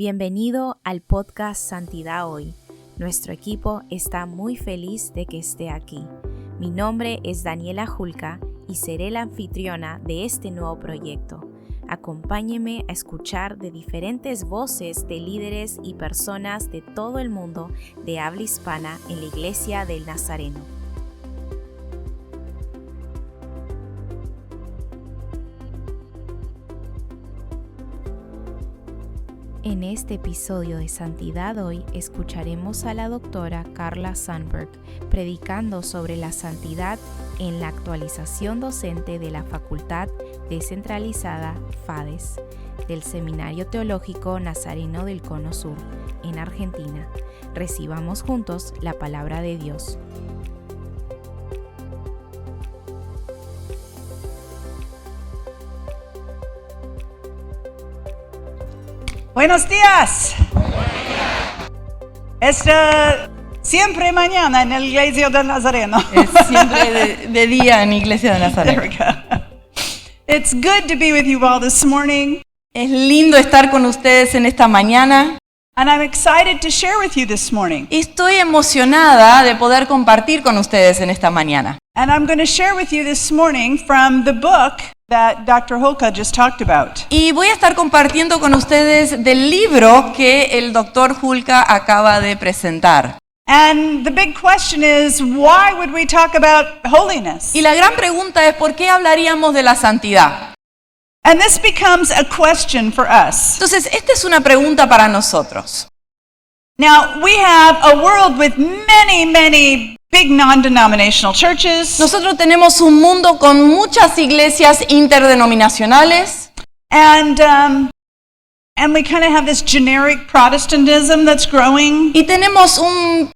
Bienvenido al podcast Santidad Hoy. Nuestro equipo está muy feliz de que esté aquí. Mi nombre es Daniela Julca y seré la anfitriona de este nuevo proyecto. Acompáñeme a escuchar de diferentes voces de líderes y personas de todo el mundo de habla hispana en la Iglesia del Nazareno. En este episodio de Santidad Hoy escucharemos a la doctora Carla Sandberg predicando sobre la santidad en la actualización docente de la Facultad Descentralizada FADES del Seminario Teológico Nazareno del Cono Sur, en Argentina. Recibamos juntos la palabra de Dios. Buenos días. Siempre mañana en la Iglesia del Nazareno. Es siempre de día en Iglesia de Nazareno. There we go. It's good to be with you all this morning. Es lindo estar con ustedes en esta mañana. And I'm excited to share with you this morning. Estoy emocionada de poder compartir con ustedes en esta mañana. And I'm going to share with you this morning from the book that Dr. Julca just talked about. Y voy a estar compartiendo con ustedes del libro que el Dr. Julca acaba de presentar. And the big question is, why would we talk about holiness? Y la gran pregunta es, ¿por qué hablaríamos de la santidad? And this becomes a question for us. Entonces, esta es una pregunta para nosotros. Now, we have a world with many big non-denominational churches. Nosotros tenemos un mundo con muchas iglesias interdenominacionales. And we kind of have this generic Protestantism that's growing. Y tenemos un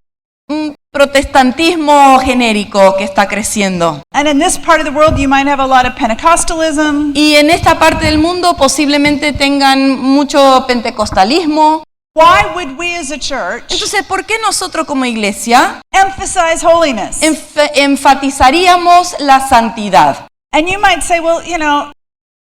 protestantismo genérico que está creciendo. And in this part of the world you might have a lot of Pentecostalism. Y en esta parte del mundo posiblemente tengan mucho pentecostalismo. Why would we as a church Entonces, ¿por qué nosotros como iglesia emphasize holiness? enfatizaríamos la santidad? And you might say, well, you know,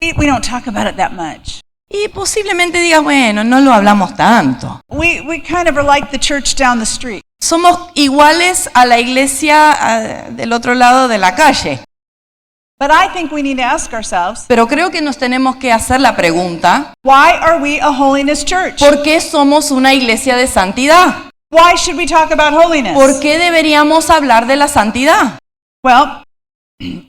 we don't talk about it that much. Y posiblemente digas, bueno, no lo hablamos tanto. We kind of are like the church down the street. Somos iguales a la iglesia del otro lado de la calle. But I think we need to ask ourselves, Pero creo que nos tenemos que hacer la pregunta, why are we a holiness church? ¿por qué somos una iglesia de santidad? Why should we talk about holiness? ¿Por qué deberíamos hablar de la santidad? Well,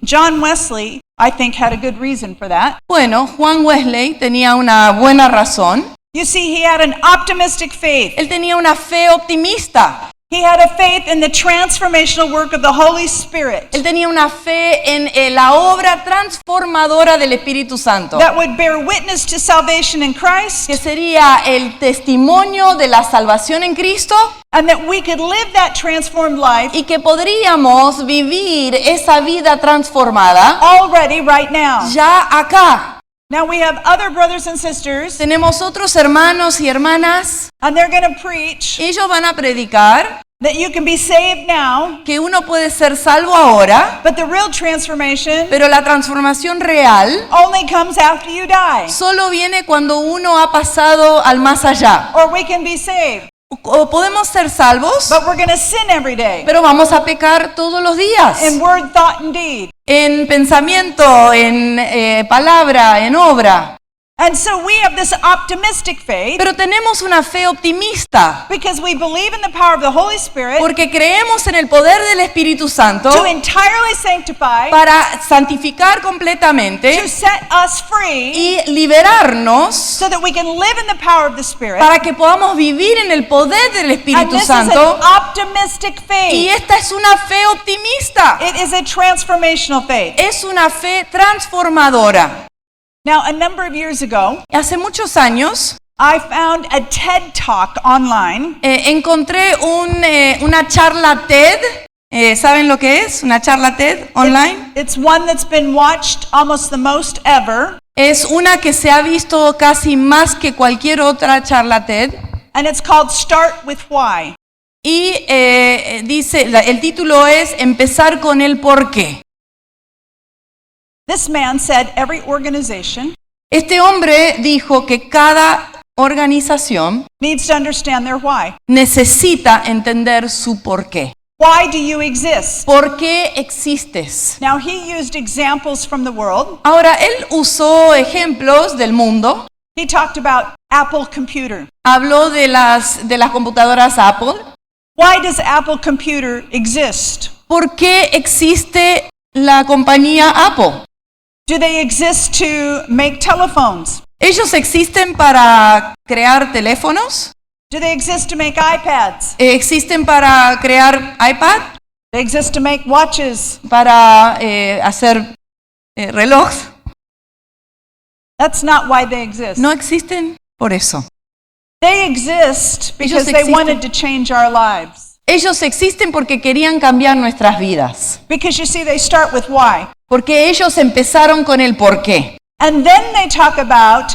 John Wesley, I think, had a good reason for that. Bueno, Juan Wesley tenía una buena razón. You see, he had an optimistic faith. Él tenía una fe optimista. He had a faith in the transformational work of the Holy Spirit Él tenía una fe en la obra transformadora del Espíritu Santo, that would bear witness to salvation in Christ, que sería el testimonio de la salvación en Cristo and that we could live that transformed life y que podríamos vivir esa vida transformada already right now. ya acá. Now we have other brothers and sisters, Tenemos otros hermanos y hermanas, and they're going to preach ellos van a predicar that you can be saved now, que uno puede ser salvo ahora, but the real transformation pero la transformación real only comes after you die. solo viene cuando uno ha pasado al más allá. Or we can be saved, O podemos ser salvos, but we're going to sin every day, pero vamos a pecar todos los días. in word, thought, and deed. En pensamiento, en palabra, en obra. And so we have this optimistic faith Pero tenemos una fe optimista because we believe in the power of the Holy Spirit porque creemos en el poder del Espíritu Santo to entirely sanctify, para santificar to completamente set us free y liberarnos so that we can live in the power of the Spirit. para que podamos vivir en el poder del And Espíritu this is an Santo. optimistic Y faith. esta es una fe optimista. It is a transformational faith. Es una fe transformadora. Now, a number of years ago, Hace muchos años I found a TED Talk online. encontré una charla TED. ¿Saben lo que es? Una charla TED online. It's one that's been watched almost the most ever, Es una que se ha visto casi más que cualquier otra charla TED. and it's called Start with Why. Y dice, el título es Empezar con el por qué. This man said every organization Este hombre dijo que cada organización needs to understand their why. necesita entender su porqué. Why do you exist? ¿Por qué existes? Now, he used examples from the world. Ahora, él usó ejemplos del mundo. He talked about Apple Computer. Habló de las computadoras Apple. Why does Apple Computer exist? ¿Por qué existe la compañía Apple? Do they exist to make telephones? ¿Ellos existen para crear teléfonos? Do they exist to make iPads? ¿Existen para crear iPad? They exist to make watches. ¿Para hacer relojes? That's not why they exist. No existen por eso. They exist because Ellos they existen. wanted to change our lives. Ellos existen porque querían cambiar nuestras vidas. Because you see, they start with why. Porque ellos empezaron con el por qué. And then they talk about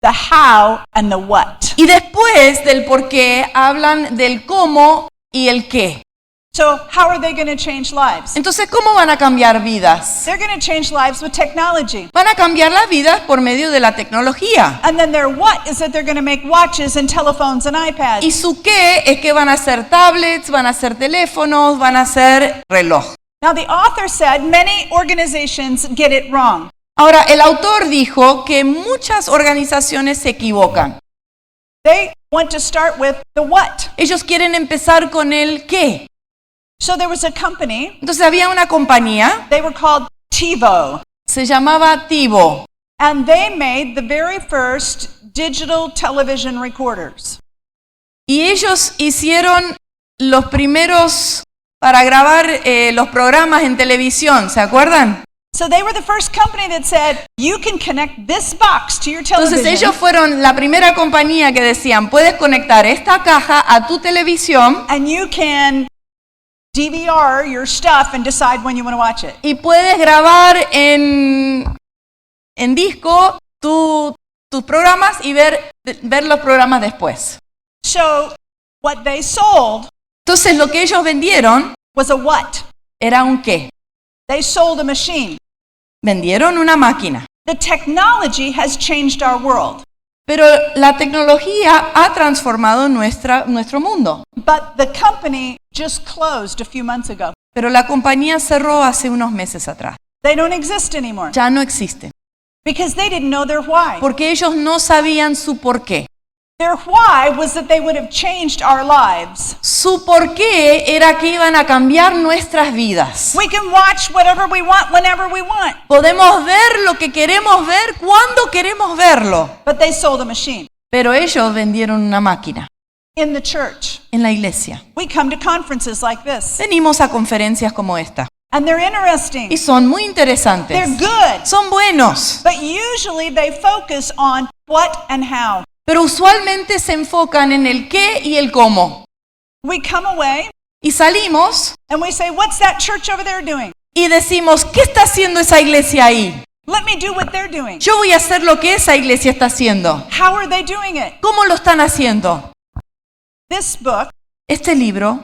the how and the what. Y después del por qué hablan del cómo y el qué. So how are they going to change lives? Entonces, ¿cómo van a cambiar vidas? They're going to change lives with technology. Van a cambiar las vidas por medio de la tecnología. And then their what is that they're going to make watches and telephones and iPads. Y su qué es que van a hacer tablets, van a hacer teléfonos, van a hacer reloj. Now the author said many organizations get it wrong. Ahora, el autor dijo que muchas organizaciones se equivocan. They want to start with the what. Ellos quieren empezar con el qué. So there was a company, Entonces había una compañía, they were called TiVo, se llamaba TiVo, and they made the very first digital television recorders. y ellos hicieron los primeros para grabar los programas en televisión, ¿se acuerdan? So they were the first company that said, you can connect this box to your Entonces television. ellos fueron la primera compañía que decían, puedes conectar esta caja a tu televisión And you can DVR your stuff and decide when you want to watch it. y puedes grabar en disco tus programas y ver los programas después. So what they sold Entonces lo que ellos vendieron was a what? era un qué. They sold a machine. Vendieron una máquina. The technology has changed our world, Pero la tecnología ha transformado nuestro mundo. but the company just closed a few months ago. Pero la compañía cerró hace unos meses atrás. They don't exist anymore Ya no existe. because they didn't know their why. Porque ellos no sabían su porqué. Their why was that they would have changed our lives. Su porqué era que iban a cambiar nuestras vidas. We can watch whatever we want whenever we want, Podemos ver lo que queremos ver cuando queremos verlo. but they sold a machine. Pero ellos vendieron una máquina In the church, en la iglesia. we come to conferences like this, Venimos a conferencias como esta. and they're interesting. Y son muy interesantes. They're good, Son buenos. but usually they focus on what and how. Pero usualmente se enfocan en el qué y el cómo. We come away Y salimos and we say, what's that church over there doing? y decimos, ¿qué está haciendo esa iglesia ahí? Let me do what they're doing. Yo voy a hacer lo que esa iglesia está haciendo. How are they doing it? ¿Cómo lo están haciendo? This book, Este libro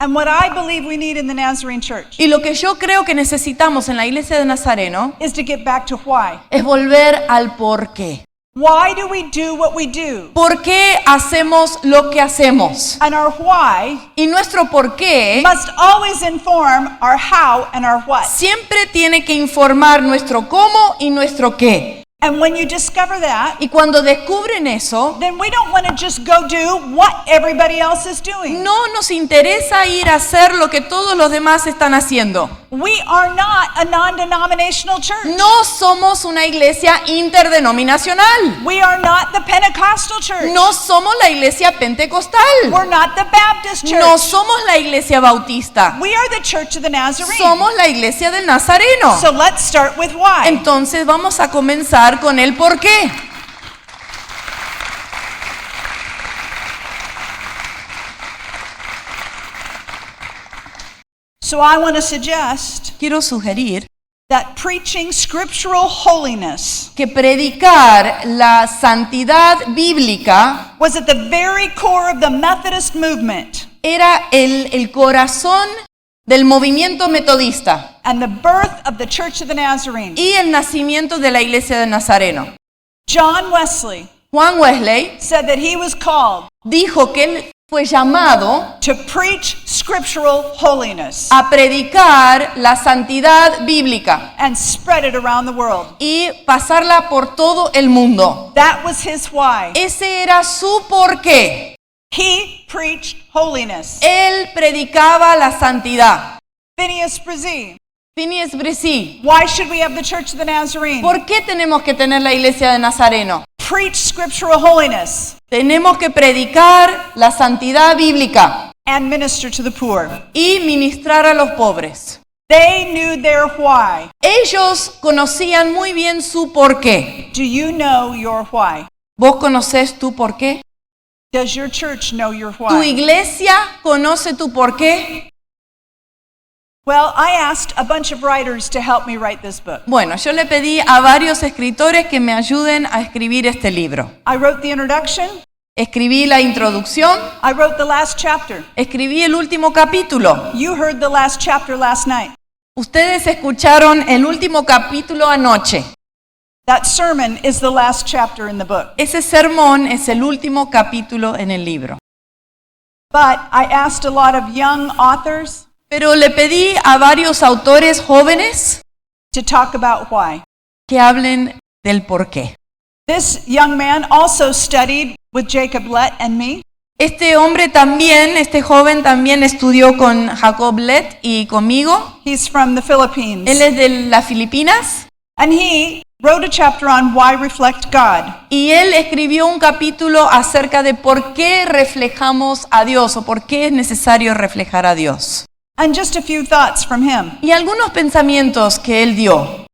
and what I believe we need in the Nazarene church, y lo que yo creo que necesitamos en la iglesia de Nazareno is to get back to why. es volver al por qué. Why do we do what we do? ¿Por qué hacemos lo que hacemos? And our why Y nuestro por qué must always inform our how and our what. siempre tiene que informar nuestro cómo y nuestro qué. And when you discover that, Y cuando descubren eso, then we don't want to just go do what everybody else is doing. no nos interesa ir a hacer lo que todos los demás están haciendo. We are not a non-denominational church. No somos una iglesia interdenominacional. We are not the Pentecostal church. No somos la iglesia pentecostal. We're not the Baptist church. No somos la iglesia bautista. We are the Church of the Nazarene. Somos la iglesia del Nazareno. So let's start with why. Entonces vamos a comenzar con el por qué. So I want to suggest Quiero sugerir that preaching scriptural holiness que predicar la santidad bíblica was at the very core of the Methodist movement era el corazón del movimiento metodista and the birth of the Church of the Nazarene. y el nacimiento de la iglesia de Nazareno. John Wesley Juan Wesley said that he was called dijo que él fue llamado to preach scriptural holiness a predicar la santidad bíblica and spread it around the world. y pasarla por todo el mundo. That was his why. Ese era su porqué. He preached holiness. Él predicaba la santidad. Phineas Brzee. Phineas Brzee. Why should we have the Church of the Nazarene? ¿Por qué tenemos que tener la iglesia de Nazareno? Preach scriptural holiness Tenemos que predicar la santidad bíblica and minister to the poor. y ministrar a los pobres. They knew their why. Ellos conocían muy bien su porqué. Do you know your why? ¿Vos conocés tu porqué? Does your church know your ¿Tu why? iglesia conoce tu porqué? Well, I asked a bunch of writers to help me write this book. Bueno, yo le pedí a varios escritores que me ayuden a escribir este libro. I wrote the introduction. Escribí la introducción, I wrote the last chapter. escribí el último capítulo. You heard the last chapter last night. Ustedes escucharon el último capítulo anoche. That sermon is the last chapter in the book. Ese sermón es el último capítulo en el libro. But I asked a lot of young authors Pero le pedí a varios autores jóvenes to talk about why. que hablen del porqué. This young man also studied with Jacob Lett and me. Este hombre también, este joven también estudió con Jacob Lett y conmigo. He's from the Philippines. Él es de las Filipinas And he wrote a chapter on why reflect God. y él escribió un capítulo acerca de por qué reflejamos a Dios o por qué es necesario reflejar a Dios. And just a few thoughts from him. Y algunos pensamientos que él dio.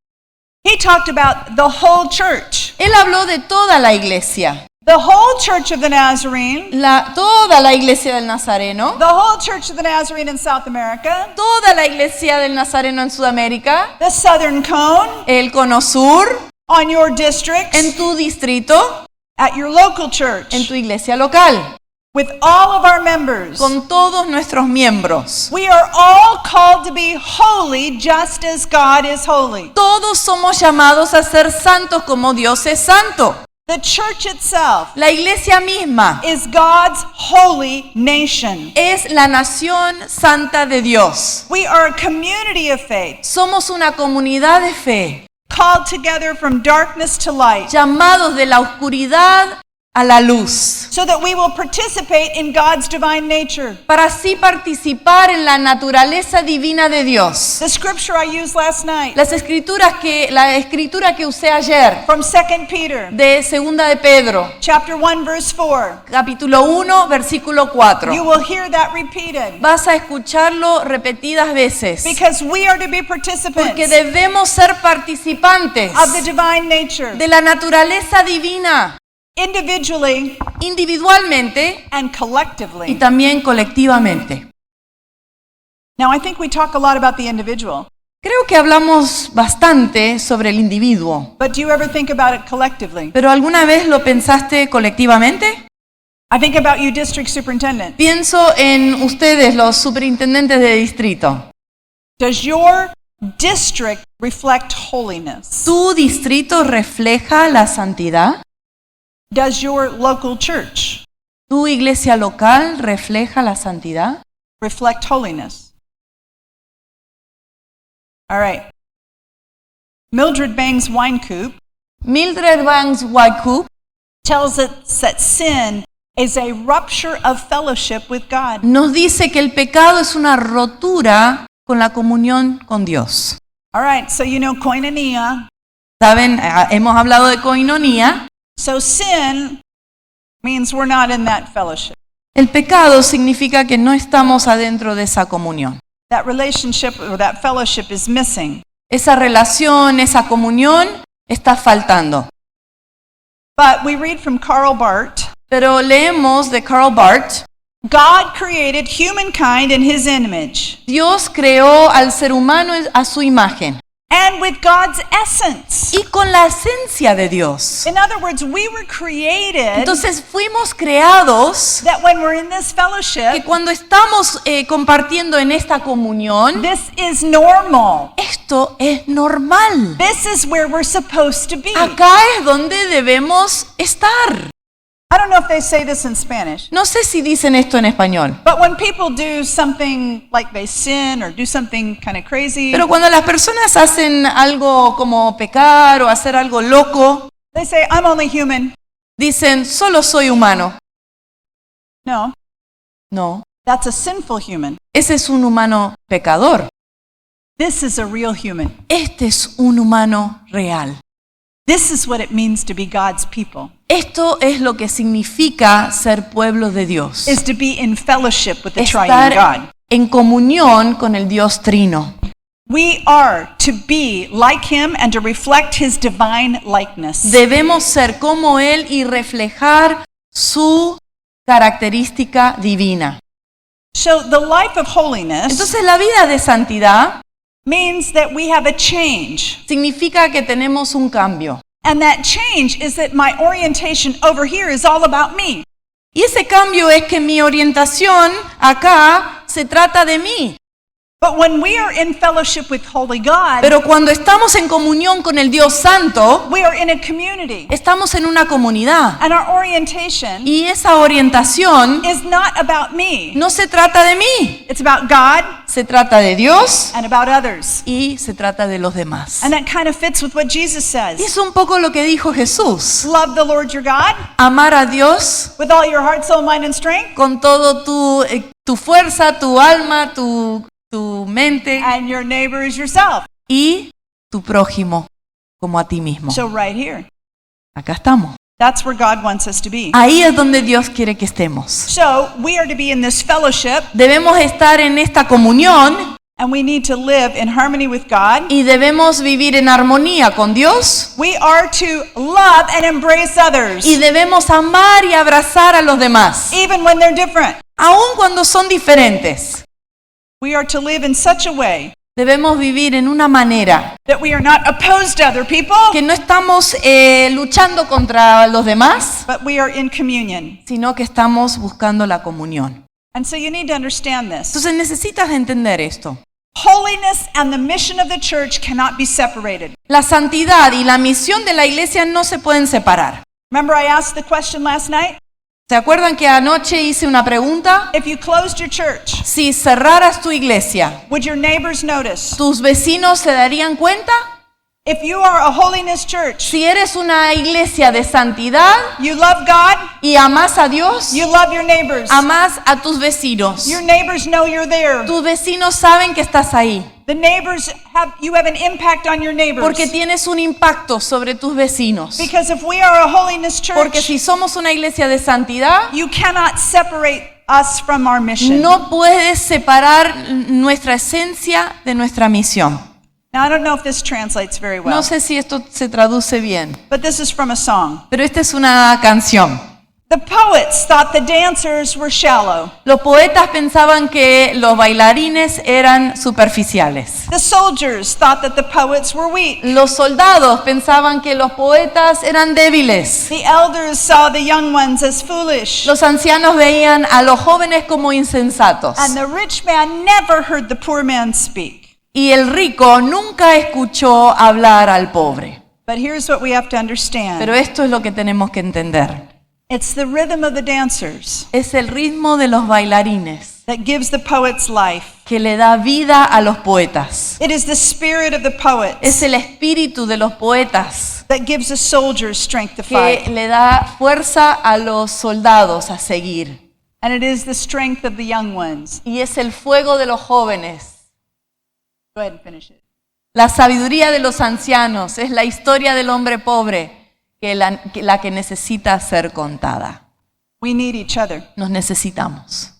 He talked about the whole church. Él habló de toda la iglesia, The whole Church of the Nazarene. toda la iglesia del Nazareno, The whole Church of the Nazarene in South America. toda la iglesia del Nazareno en Sudamérica, The Southern Cone. el Cono Sur, On your districts. en tu distrito, At your local church. en tu iglesia local, With all of our members. con todos nuestros miembros. We are all called to be holy just as God is holy. Todos somos llamados a ser santos como Dios es santo. The church itself La iglesia misma is God's holy nation. es la nación santa de Dios. We are a community of faith, Somos una comunidad de fe, called together from darkness to light, llamados de la oscuridad a la luz, so that we will participate in God's divine nature. para así participar en la naturaleza divina de Dios. The scripture I used last night La escritura que usé ayer from 2 Peter, de Segunda de Pedro, chapter 1, verse 4. capítulo 1, versículo 4. You will hear that repeated Vas a escucharlo repetidas veces, because we are to be porque participants debemos ser participantes of the divine nature, de la naturaleza divina, individually individualmente and y collectively. también colectivamente. Now, I think we talk a lot about the individual, Creo que hablamos bastante sobre el individuo, but do you ever think about it collectively? pero ¿alguna vez lo pensaste colectivamente? I think about you, district superintendent. Pienso en ustedes, los superintendentes de distrito. Does your district reflect holiness? ¿Tu distrito refleja la santidad? Does your local church ¿Tu iglesia local refleja la santidad? reflect holiness? All right. Mildred Bangs Wynkoop Mildred Banks Wyckoop tells us that sin is a rupture of fellowship with God. nos dice que el pecado es una rotura con la comunión con Dios. All right, so you know koinonia. ¿Saben? Hemos hablado de koinonía. So sin means we're not in that fellowship. El pecado significa que no estamos adentro de esa comunión. That relationship or that fellowship is missing. Esa relación, esa comunión está faltando. But we read from Karl Barth, Pero leemos de Karl Barth, God created humankind in his image. Dios creó al ser humano a su imagen. and with God's essence. y con la esencia de Dios. In other words, we were created Entonces fuimos creados that when we're in this que fellowship, cuando estamos compartiendo en esta comunión, this is normal. esto es normal. This is where we're supposed to be. Acá es donde debemos estar. I don't know if they say this in Spanish, No sé si dicen esto en español, but when people do something like they sin or do something kind of crazy, pero cuando las personas hacen algo como pecar o hacer algo loco, they say, I'm only human. dicen, solo soy humano. No, No, that's a sinful human. ese es un humano pecador. This is a real human. Este es un humano real. This is what it means to be God's people, Esto es lo que significa ser pueblo de Dios. is to be in fellowship with the triune Estar God. en comunión con el Dios Trino. We are to be like him and to reflect his divine likeness. Debemos ser como Él y reflejar su característica divina. So the life of holiness Entonces la vida de santidad means that we have a change. significa que tenemos un cambio. And that change is that my orientation over here is all about me. Y ese cambio es que mi orientación acá se trata de mí. But when we are in fellowship with holy God, Pero cuando estamos en comunión con el Dios Santo, we are in a community. estamos en una comunidad. And our orientation Y esa orientación is not about me. no se trata de mí, It's about God se trata de Dios and about others. y se trata de los demás. And that kind of fits with what Jesus Y says. es un poco lo que dijo Jesús. Love the Lord your God Amar a Dios with all your heart, soul, mind, and strength, con todo tu fuerza, tu alma, tu mente and your neighbor is yourself. y tu prójimo como a ti mismo. So right here, Acá estamos. that's where God wants us to be. Ahí es donde Dios quiere que estemos. So we are to be in this fellowship, Debemos estar en esta comunión and we need to live in harmony with God. y debemos vivir en armonía con Dios We are to love and embrace others, y debemos amar y abrazar a los demás, even when they're different. aun cuando son diferentes. We are to live in such a way Debemos vivir en una manera that we are not opposed to other people, que no estamos luchando contra los demás, but we are in communion. sino que estamos buscando la comunión. And so you need to understand this. Entonces necesitas entender esto. Holiness and the mission of the church cannot be separated. La santidad y la misión de la iglesia no se pueden separar. Remember I asked the question last night? ¿Se acuerdan que anoche hice una pregunta? If you closed your church, Si cerraras tu iglesia, would your neighbors notice? ¿tus vecinos se darían cuenta? If you are a holiness church, Si eres una iglesia de santidad you love God, y amas a Dios, you love your neighbors. amas a tus vecinos. Your neighbors know you're there. Tus vecinos saben que estás ahí, The neighbors you have an impact on your neighbors. porque tienes un impacto sobre tus vecinos. Because if we are a holiness Porque church, si somos una iglesia de santidad, you cannot separate us from our mission. no puedes separar nuestra esencia de nuestra misión. Now I don't know if this translates very well, No sé si esto se traduce bien, but this is from a song. pero esta es una canción. The poets thought the dancers were shallow. Los poetas pensaban que los bailarines eran superficiales. The soldiers thought that the poets were weak. Los soldados pensaban que los poetas eran débiles. The elders saw the young ones as foolish. Los ancianos veían a los jóvenes como insensatos. And the rich man never heard the poor man speak. Y el rico nunca escuchó hablar al pobre. But here's what we have to understand. Pero esto es lo que tenemos que entender. It's the rhythm of the dancers Es el ritmo de los bailarines that gives the poets life. que le da vida a los poetas. It is the spirit of the poets Es el espíritu de los poetas that gives the soldiers strength to que fight. le da fuerza a los soldados a seguir. And it is the strength of the young ones. Y es el fuego de los jóvenes. Go ahead and finish it. La sabiduría de los ancianos es la historia del hombre pobre que la que necesita ser contada. We need each other. Nos necesitamos.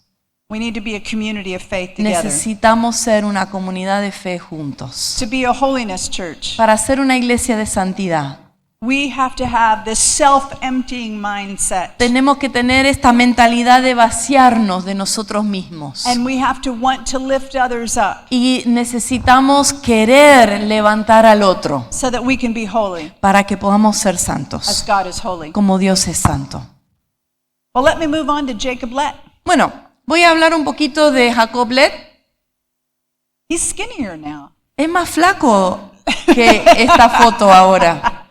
We need to be a community of faith together. Necesitamos ser una comunidad de fe juntos. To be a holiness church, Para ser una iglesia de santidad, we have to have this self-emptying mindset. Tenemos que tener esta mentalidad de vaciarnos de nosotros mismos. And we have to want to lift others up Y necesitamos querer levantar al otro so that we can be holy para que podamos ser as santos, God is holy. como Dios es santo. Well, let me move on to Jacob Lett. Bueno, voy a hablar un poquito de Jacob Lett. He's skinnier now. Es más flaco que esta foto ahora.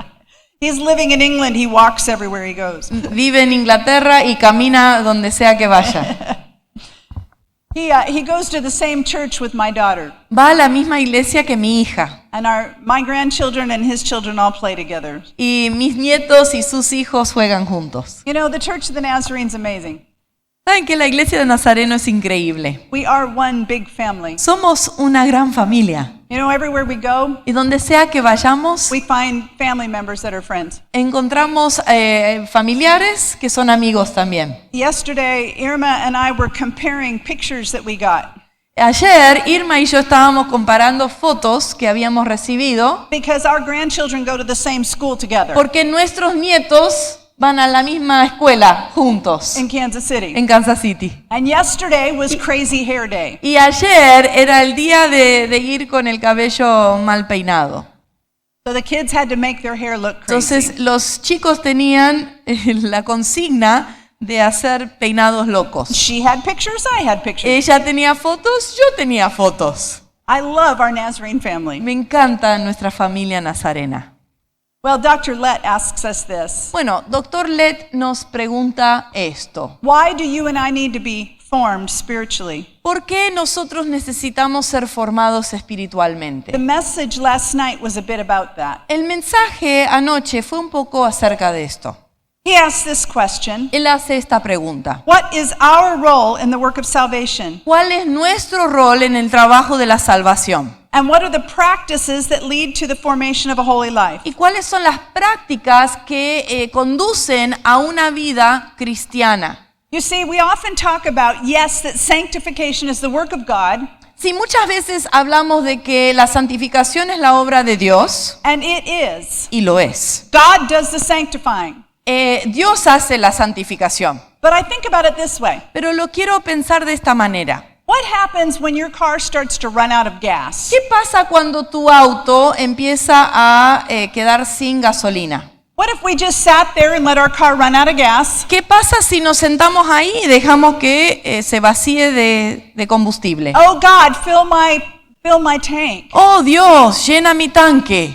He's living in England. He walks everywhere he goes. Vive en Inglaterra y camina donde sea que vaya. He goes to the same church with my daughter. Va a la misma iglesia que mi hija. And my grandchildren and his children all play together. Y mis nietos y sus hijos juegan juntos. You know, the Church of the Nazarene's amazing. ¿Saben que la iglesia de Nazareno es increíble? We are one big family. Somos una gran familia. You know, everywhere we go, Y donde sea que vayamos, we find family members that are friends. encontramos familiares que son amigos también. Yesterday, Irma and I were comparing pictures that we got Ayer, Irma y yo estábamos comparando fotos que habíamos recibido because our grandchildren go to the same school together porque nuestros nietos van a la misma escuela juntos in Kansas City. en Kansas City. And yesterday was Crazy Hair Day. Y ayer era el día de ir con el cabello mal peinado. So the kids had to make their hair look crazy. Entonces los chicos tenían la consigna de hacer peinados locos. She had pictures, I had pictures. Ella tenía fotos, yo tenía fotos. I love our Nazarene family. Me encanta nuestra familia nazarena. Well, Dr. Lett asks us this. Bueno, Dr. Lett nos pregunta esto. Why do you and I need to be formed spiritually? ¿Por qué nosotros necesitamos ser formados The espiritualmente? message last night was a bit about that. El mensaje anoche fue un poco acerca de esto. He asked this question. Él hace esta pregunta. What is our role in the work of salvation? ¿Cuál es nuestro rol en el trabajo de la salvación? And what are the practices that lead to the formation of a holy life? ¿Y cuáles son las prácticas que conducen a una vida cristiana? You see, we often talk about, yes, that sanctification is the work of God, Sí, muchas veces hablamos de que la santificación es la obra de Dios, and it is. y lo es. God does the sanctifying. Dios hace la santificación, But I think about it this way. pero lo quiero pensar de esta manera. What happens when your car starts to run out of gas? ¿Qué pasa cuando tu auto empieza a quedar sin gasolina? What if we just sat there and let our car run out of gas? ¿Qué pasa si nos sentamos ahí y dejamos que se vacíe de combustible? Oh God, fill my tank. Oh Dios, llena mi tanque.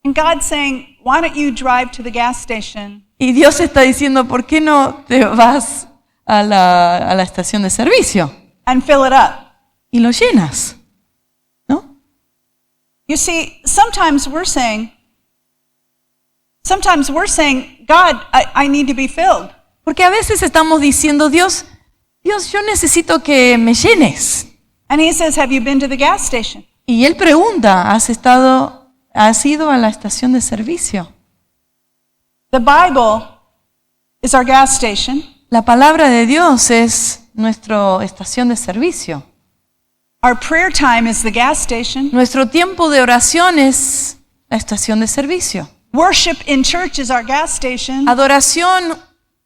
And God's saying, why don't you drive to the gas station Y Dios está diciendo, ¿por qué no te vas a la estación de servicio and fill it up? y lo llenas? ¿No? You see, sometimes we're saying, God, I need to be filled. Porque a veces estamos diciendo, Dios, yo necesito que me llenes. And he says, have you been to the gas station? Y Él pregunta, ¿has ido a la estación de servicio? The Bible is our gas station. La palabra de Dios es nuestra estación de servicio. Our prayer time is the gas station. Nuestro tiempo de oración es la estación de servicio. Worship in church is our gas station. Adoración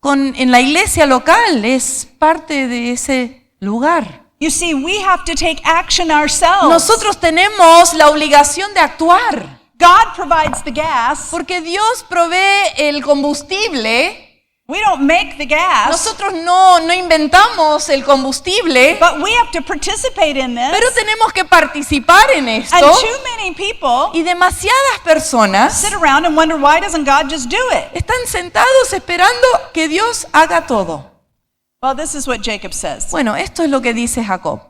en la iglesia local es parte de ese lugar. You see, we have to take action ourselves. Nosotros tenemos la obligación de actuar, God provides the gas. porque Dios provee el combustible. We don't make the gas. Nosotros no inventamos el combustible, But we have to participate in this. pero tenemos que participar en esto. And too many people Y demasiadas personas sit around and wonder, why doesn't God just do it? están sentados esperando que Dios haga todo. Well, this is what Jacob says. Bueno, esto es lo que dice Jacob.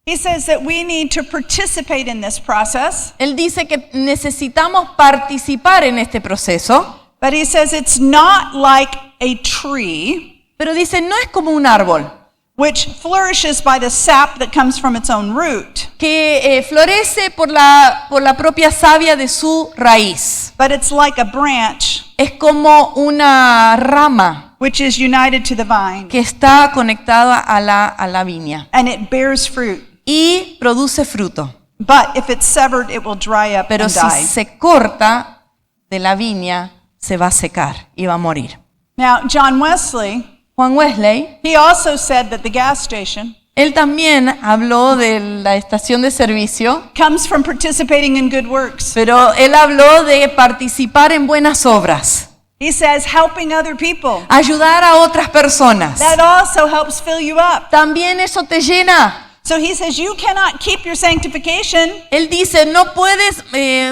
He says that we need to participate in this process. Él dice que necesitamos participar en este proceso, But he says it's not like a tree pero dice, no es como un árbol which flourishes by the sap that comes from its own root, que florece por la propia savia de su raíz. but it's like a branch Es como una rama which is united to the vine, que está conectada a la viña and it bears fruit. y produce fruto. But if it's severed, it will dry up Pero and si die. se corta de la viña, se va a secar y va a morir. Now, John Wesley, Juan Wesley, he also said that the gas station él también habló de la estación de servicio, comes from participating in good works. pero él habló de participar en buenas obras, He says helping other people. ayudar a otras personas. That also helps fill you up. También eso te llena. So he says you cannot keep your sanctification Él dice, no puedes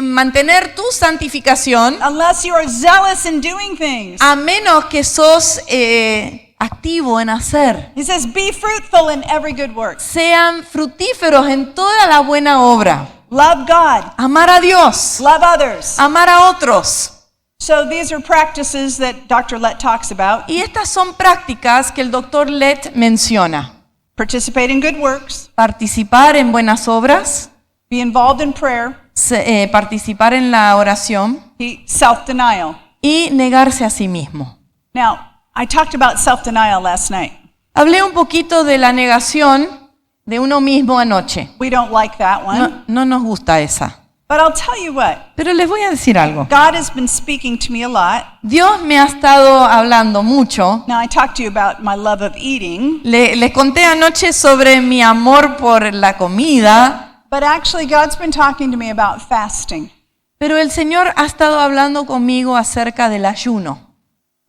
mantener tu santificación unless you are zealous in doing things. a menos que sos activo en hacer. He says be fruitful in every good work. Sean fructíferos en toda la buena obra. Love God. Amar a Dios, Love others. amar a otros. So these are practices that Dr. Lett talks about. Y estas son prácticas que el doctor Lett menciona. Participate in good works. Participar en buenas obras, Be involved in prayer. participar en la oración Self-denial. y negarse a sí mismo. Now, I talked about self-denial last night. Hablé un poquito de la negación de uno mismo anoche. We don't like that one. No nos gusta esa. But I'll tell you what. Pero les voy a decir algo. God has been speaking to me a lot. Dios me ha estado hablando mucho. Now, I talked to you about my love of eating. Les conté anoche sobre mi amor por la comida, But actually, God's been talking to me about fasting. pero el Señor ha estado hablando conmigo acerca del ayuno.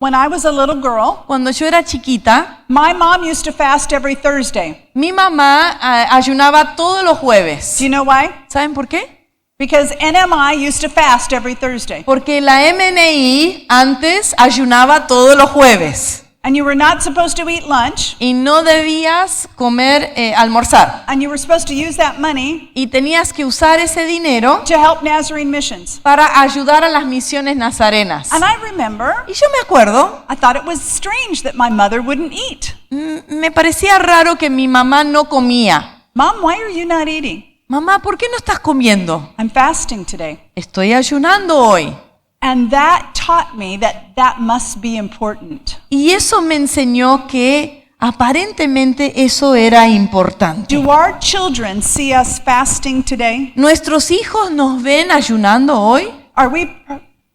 When I was a little girl, Cuando yo era chiquita, my mom used to fast every Thursday. mi mamá ayunaba todos los jueves. Do you know why? ¿Saben por qué? Because NMI used to fast every Thursday. Porque la MNI antes ayunaba todos los jueves And you were not supposed to eat lunch. y no debías comer, almorzar. And you were supposed to use that money Y tenías que usar ese dinero to help Nazarene missions. para ayudar a las misiones nazarenas. And I remember, Y yo me acuerdo, I thought it was strange that my mother wouldn't eat. me parecía raro que mi mamá no comía. Mom, why are you not eating? Mamá, ¿por qué no estás comiendo? I'm fasting today. Estoy ayunando hoy. And that taught me that must be important. Y eso me enseñó que aparentemente eso era importante. Do our children see us fasting today? ¿Nuestros hijos nos ven ayunando hoy? Are we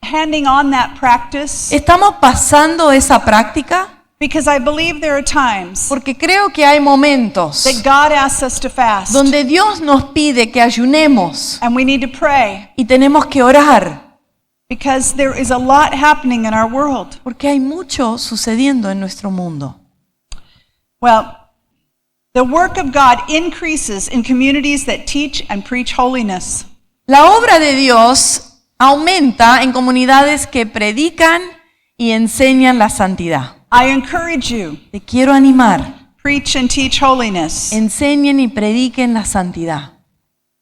handing on that practice? ¿Estamos pasando esa práctica? Because I believe there are times Porque creo que hay momentos that God asks us to fast. donde Dios nos pide que ayunemos And we need to pray y tenemos que orar, because there is a lot happening in our world. porque hay mucho sucediendo en nuestro mundo. Well, the work of God increases in communities that teach and preach holiness. La obra de Dios aumenta en comunidades que predican y enseñan la santidad. I encourage you, Te quiero animar. preach and teach holiness. Enseñen y prediquen la santidad.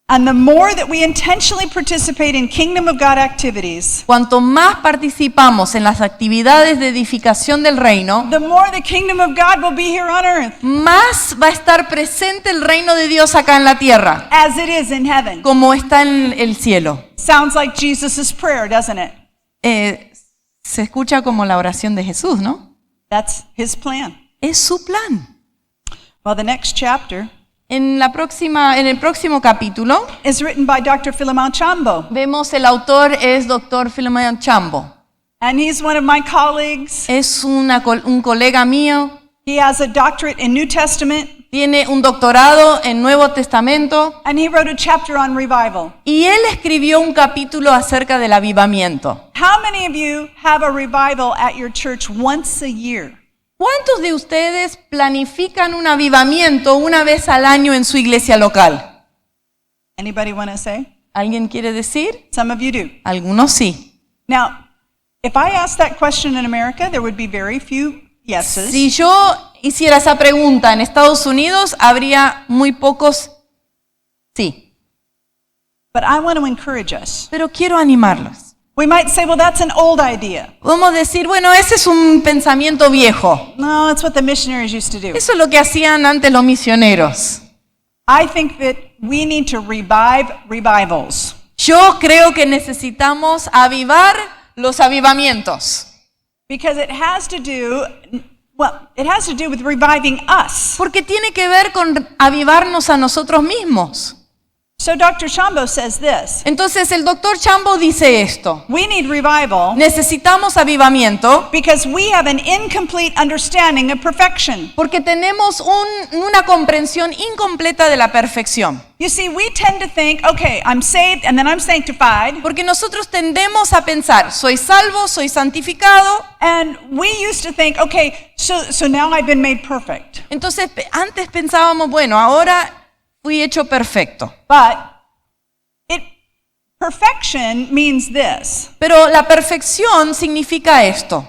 And the more that we intentionally participate in kingdom of God activities, Cuanto más participamos en las actividades de edificación del reino, the more the kingdom of God will be here on earth más va a estar presente el reino de Dios acá en la tierra, as it is in heaven. como está en el cielo. Sounds like Jesus' prayer, doesn't it? Se escucha como la oración de Jesús, ¿no? That's his plan. Es su plan. Well, the next chapter En el próximo capítulo, is written by Dr. Philemon Chambo, vemos el autor es Dr. Philemon Chambo. and he's one of my colleagues. Es un colega mío, He has a doctorate in New Testament, tiene un doctorado en Nuevo Testamento and he wrote a chapter on revival. y él escribió un capítulo acerca del avivamiento. How many of you have a revival at your church once a year? ¿Cuántos de ustedes planifican un avivamiento una vez al año en su iglesia local? Anybody want to say? ¿Alguien quiere decir? Some of you do. Algunos sí. Now, if I asked that question in America, there would be very few yeses. Si yo hiciera esa pregunta en Estados Unidos, habría muy pocos sí. But I want to encourage us. Pero quiero animarlos. We might say, well, that's an old idea. Podemos decir, bueno, ese es un pensamiento viejo. No, it's what the missionaries used to do. Eso es lo que hacían antes los misioneros. I think that we need to revive revivals. Yo creo que necesitamos avivar los avivamientos. Because it has to do with reviving us. Porque tiene que ver con avivarnos a nosotros mismos. So Dr. Shambo says this. Entonces el doctor Chambo dice esto. We need revival Necesitamos avivamiento because we have an incomplete understanding of perfection. porque tenemos una comprensión incompleta de la perfección. You see, we tend to think, okay, I'm saved and then I'm sanctified. Porque nosotros tendemos a pensar, soy salvo, soy santificado. And we used to think, okay, so now I've been made perfect. Entonces antes pensábamos, bueno, ahora fui hecho perfecto. But perfection means this. Pero la perfección significa esto.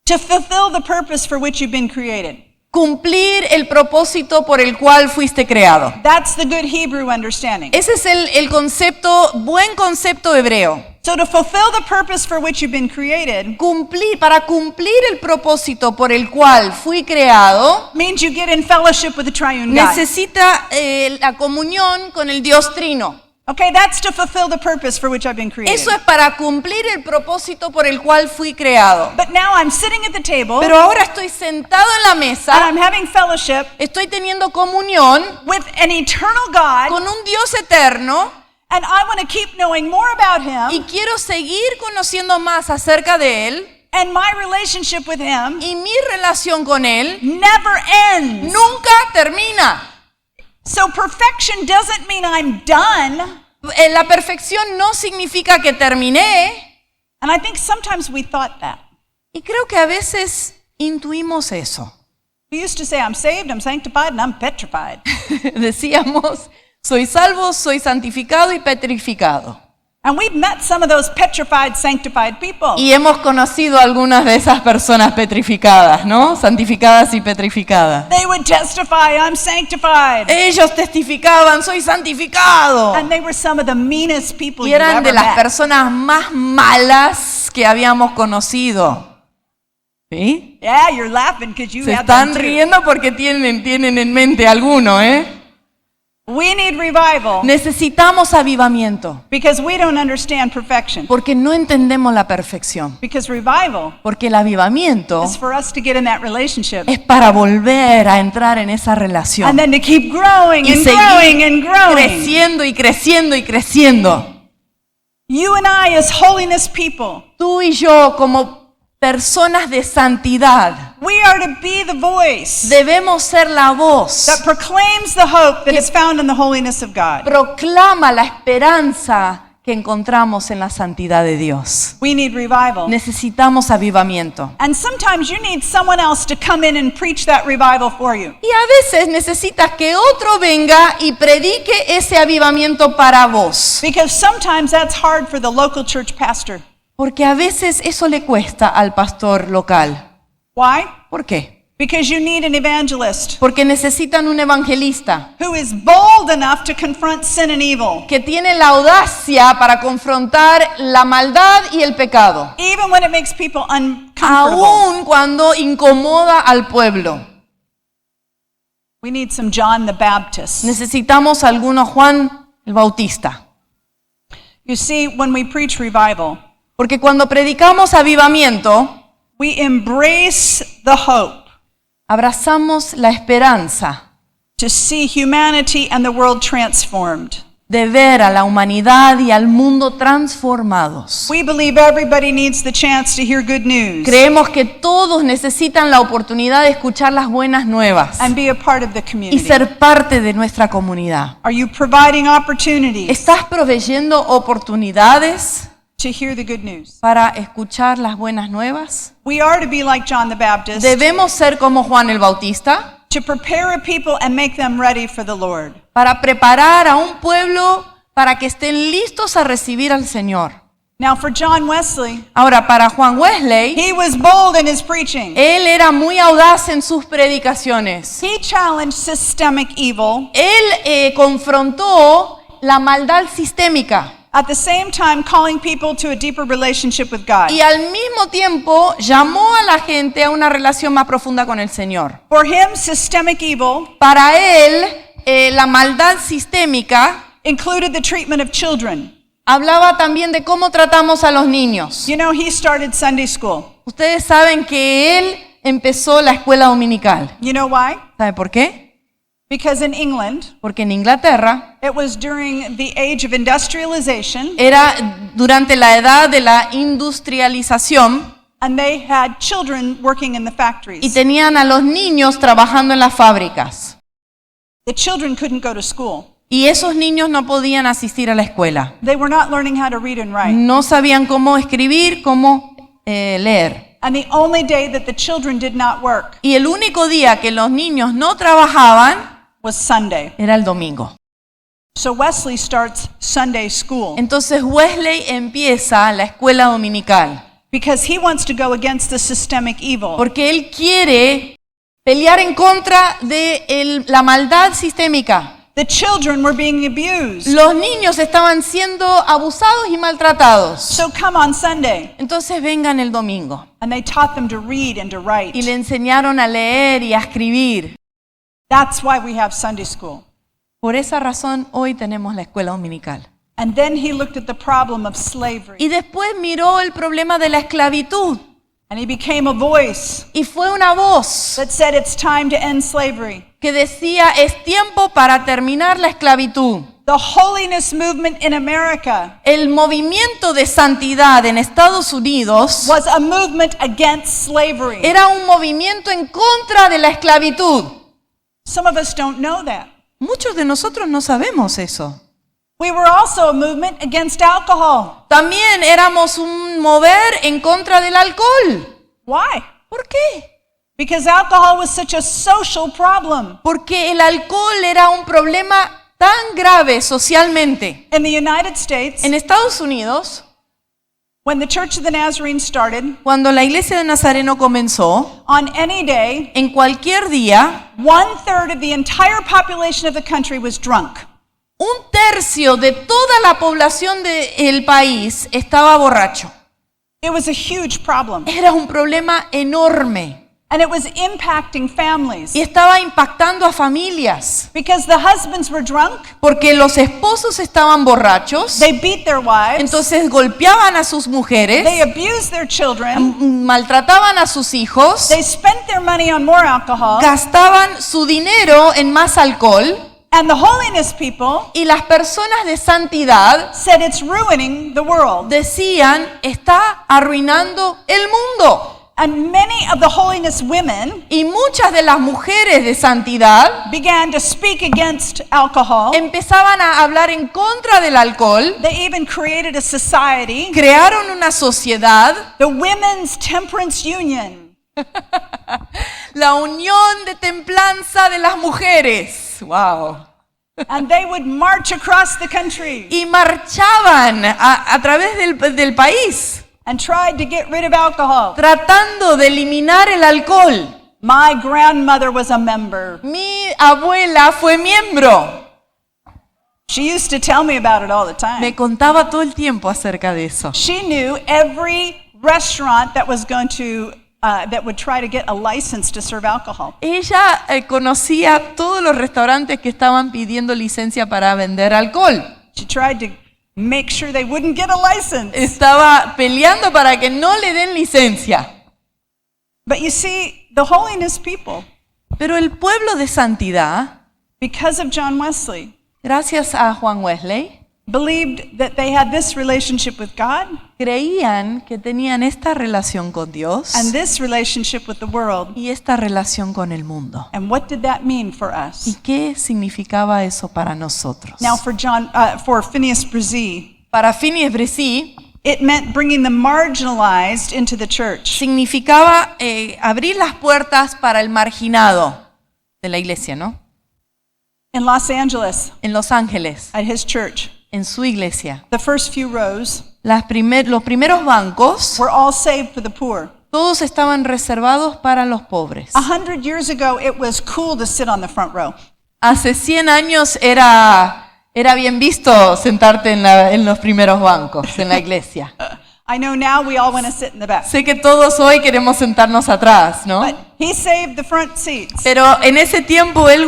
To fulfill the purpose for which you've been created. Cumplir el propósito por el cual fuiste creado. That's the good Hebrew understanding. Ese es el concepto, buen concepto hebreo. So to fulfill the purpose for which you've been created Para cumplir el propósito por el cual fui creado, means you get in fellowship with the triune God. necesita la comunión con el Dios Trino. Okay, that's to fulfill the purpose for which I've been created. Eso es para cumplir el propósito por el cual fui creado. But now I'm sitting at the table Pero ahora estoy sentado en la and mesa, I'm having fellowship estoy teniendo comunión with an eternal God, con un Dios eterno and I want to keep knowing more about Him, y quiero seguir conociendo más acerca de Él, and my relationship with Him y mi relación con Él never ends. nunca termina. So perfection doesn't mean I'm done. La perfección no significa que terminé, And I think sometimes we thought that. y creo que a veces intuimos eso. We used to say, I'm saved, I'm sanctified, and I'm petrified. Decíamos, soy salvo, soy santificado y petrificado. And we've met some of those petrified, sanctified people. Y hemos conocido algunas de esas personas petrificadas, ¿no? Santificadas y petrificadas. They would testify, I'm sanctified. Ellos testificaban, soy santificado. And they were some of the meanest people Y you eran de ever las met. personas más malas que habíamos conocido. ¿Sí? Yeah, you're laughing because you Se have them están too. riendo porque tienen en mente alguno, ¿eh? We need revival Necesitamos avivamiento because we don't understand perfection. porque no entendemos la perfección. Because revival Porque el avivamiento is for us to get in that relationship es para volver a entrar en esa relación. and then to keep growing Y and seguir growing and growing. creciendo y creciendo y creciendo. You and I as holiness people, Tú y yo como personas de santidad we are to be the voice debemos ser la voz that proclaims the hope that is found in the holiness of God. proclama la esperanza que encontramos en la santidad de Dios. We need revival. Necesitamos avivamiento. And sometimes you need someone else to come in and preach that revival for you. Y a veces necesitas que otro venga y predique ese avivamiento para vos. Because sometimes that's hard for the local church pastor. Porque a veces eso le cuesta al pastor local. Why? ¿Por qué? Because you need an evangelist Porque necesitan un evangelista who is bold enough to confront sin and evil, que tiene la audacia para confrontar la maldad y el pecado, even when it makes people uncomfortable. aun cuando incomoda al pueblo. We need some John the Baptist. Necesitamos alguno Juan el Bautista. You see, when we preach revival, Porque cuando predicamos avivamiento, we embrace the hope abrazamos la esperanza to see humanity and the world transformed. de ver a la humanidad y al mundo transformados. We believe everybody needs the chance to hear good news Creemos que todos necesitan la oportunidad de escuchar las buenas nuevas and be a part of the y community. ser parte de nuestra comunidad. Are you providing opportunities ¿Estás proveyendo oportunidades to hear the good news? para escuchar las buenas nuevas? We are to be like John the Baptist, Debemos ser como Juan el Bautista to prepare a people and make them ready for the Lord. para preparar a un pueblo para que estén listos a recibir al Señor. Now for John Wesley, Ahora, para Juan Wesley, he was bold in his preaching. él era muy audaz en sus predicaciones. He challenged systemic evil, Él confrontó la maldad sistémica at the same time calling people to a deeper relationship with God. y al mismo tiempo llamó a la gente a una relación más profunda con el Señor. For him, systemic evil Para él, la maldad sistémica included the treatment of children. hablaba también de cómo tratamos a los niños. You know, he started Sunday school. Ustedes saben que él empezó la escuela dominical. You know why? ¿Sabe por qué? Because in England, porque en Inglaterra it was during the age of industrialization, era durante la edad de la industrialización and they had children working in the y factories. tenían a los niños trabajando en las fábricas. The children couldn't go to school. Y esos niños no podían asistir a la escuela. They were not learning how to read and write. No sabían cómo escribir, cómo leer. And the only day that the children did not work Y el único día que los niños no trabajaban was Sunday. era el domingo. So Wesley starts Sunday school Entonces Wesley empieza la escuela dominical because he wants to go against the systemic evil. porque él quiere pelear en contra de la maldad sistémica. The children were being abused. Los niños estaban siendo abusados y maltratados. So come on Sunday. Entonces vengan el domingo. And they taught them to read and to write. Y le enseñaron a leer y a escribir. That's why we have Sunday school. Por esa razón hoy tenemos la escuela dominical. And then he looked at the problem of slavery. Y después miró el problema de la esclavitud. And he became a voice Y fue una voz that said it's time to end slavery. que decía, es tiempo para terminar la esclavitud. The holiness movement in America El movimiento de santidad en Estados Unidos was a movement against slavery. era un movimiento en contra de la esclavitud. Some of us don't know that. Muchos de nosotros no sabemos eso. We were also a movement against alcohol. También éramos un mover en contra del alcohol. Why? ¿Por qué? Because alcohol was such a social problem. Porque el alcohol era un problema tan grave socialmente. In the United States, En Estados Unidos, when the Church of the Nazarene started, cuando la iglesia de Nazareno comenzó, on any day, en cualquier día, 1/3 of the entire population of the country was drunk. un tercio de toda la población del país estaba borracho. It was a huge problem. Era un problema enorme And it was impacting families. y estaba impactando a familias. Because the husbands were drunk, Porque los esposos estaban borrachos, they beat their wives, entonces golpeaban a sus they mujeres, abused their children, maltrataban a sus hijos, they spent their money on more alcohol, gastaban su dinero en más alcohol. and the holiness people Y las personas de santidad said it's ruining the world. decían, está arruinando el mundo. And many of the holiness women Y muchas de las mujeres de santidad began to speak against alcohol. empezaban a hablar en contra del alcohol, They even created a society, crearon una sociedad, the Women's Temperance Union. la Unión de Templanza de las Mujeres. Wow. And they would march across the country Y marchaban a través del país, and tried to get rid of alcohol. tratando de eliminar el alcohol. My grandmother was a member. Mi abuela fue miembro. She used to tell me about it all the Me time. contaba todo el tiempo acerca de eso. She knew every restaurant that was going to that would try to get a license to serve alcohol. Ella conocía todos los restaurantes que estaban pidiendo licencia para vender alcohol. She tried to make sure they wouldn't get a license. Estaba peleando para que no le den licencia. But you see, the holiness people, Pero el pueblo de santidad, because of John Wesley, gracias a Juan Wesley, believed that they had this relationship with God creían que tenían esta relación con Dios and this relationship with the world. y esta relación con el mundo. And what did that mean for ¿Y us? qué significaba eso para nosotros? Now, for Phineas Bresee, Para Phineas Bresee it meant bringing the marginalized into the church. significaba abrir las puertas para el marginado de la iglesia, ¿no? In Los Angeles, En Los Ángeles, at his church, en su iglesia, the first few rows los primeros bancos, were all saved for the poor. todos estaban reservados para los pobres. 100 years ago, it was cool to sit on the front row. Hace 100 años era bien visto sentarte en los primeros bancos en la iglesia. I know now we all want to sit in the back. Sé que todos hoy queremos sentarnos atrás, ¿no? But he saved the front seats Pero en ese tiempo él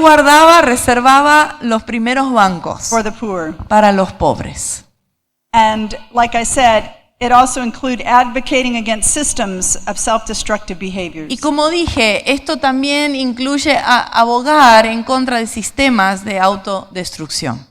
reservaba los primeros bancos for the poor. para los pobres. And like I said, it also include advocating against systems of self-destructive behaviors. Y como dije, esto también incluye abogar en contra de sistemas de autodestrucción.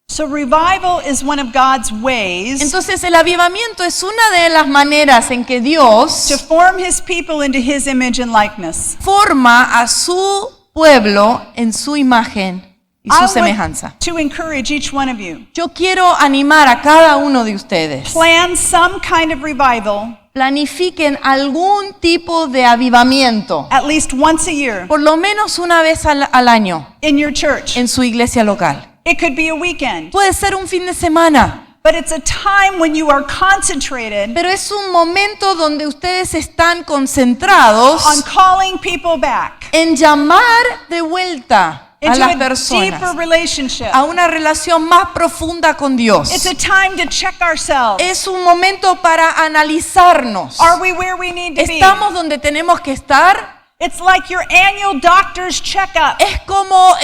So revival is one of God's ways Entonces el avivamiento es una de las maneras en que Dios to form his people into his image and likeness. forma a su pueblo en su imagen y I su want semejanza. to encourage each one of you. Yo quiero animar a cada uno de ustedes. Plan some kind of revival Planifiquen algún tipo de avivamiento, at least once a year por lo menos una vez al año, in your church. en su iglesia local. It could be a weekend, Puede ser un fin de semana, but it's a time when you are concentrated pero es un momento donde ustedes están concentrados on calling people back en llamar de vuelta a into las a deeper personas relationship. a una relación más profunda con Dios. It's a time to check ourselves. Es un momento para analizarnos. Are we where we need to be? ¿Estamos donde tenemos que estar? It's like your annual doctor's checkup. Es como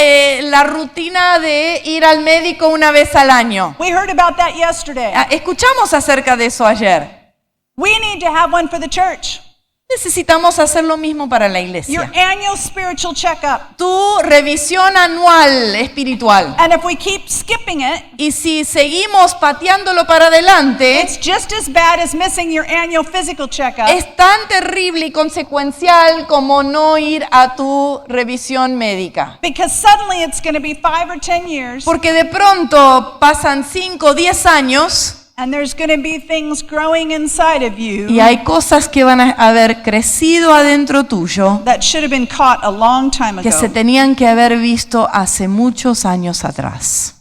la rutina de ir al médico una vez al año. We heard about that yesterday. Escuchamos acerca de eso ayer. We need to have one for the church. Necesitamos hacer lo mismo para la Your iglesia. annual spiritual checkup. Tu revisión anual espiritual. And if we keep skipping it, Y si seguimos pateándolo para adelante, it's just as bad as missing your annual physical checkup. es tan terrible y consecuencial como no ir a tu revisión médica. Because suddenly it's going to be 5 or 10 years, Porque de pronto pasan 5 o 10 años and there's going to be things growing inside of you y hay cosas que van a haber crecido adentro tuyo that should have been caught a long time que se ago. tenían que haber visto hace muchos años atrás.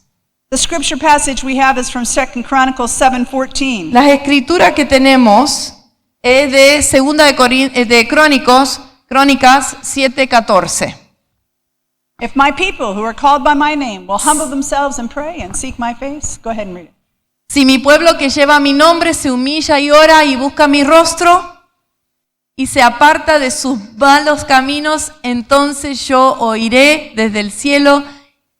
The scripture passage we have is from 2 Chronicles 7:14. Las escrituras que tenemos es de Segunda de Crónicas 7:14. If my people who are called by my name will humble themselves and pray and seek my face, go ahead and read it. Si mi pueblo que lleva mi nombre se humilla y ora y busca mi rostro y se aparta de sus malos caminos, entonces yo oiré desde el cielo,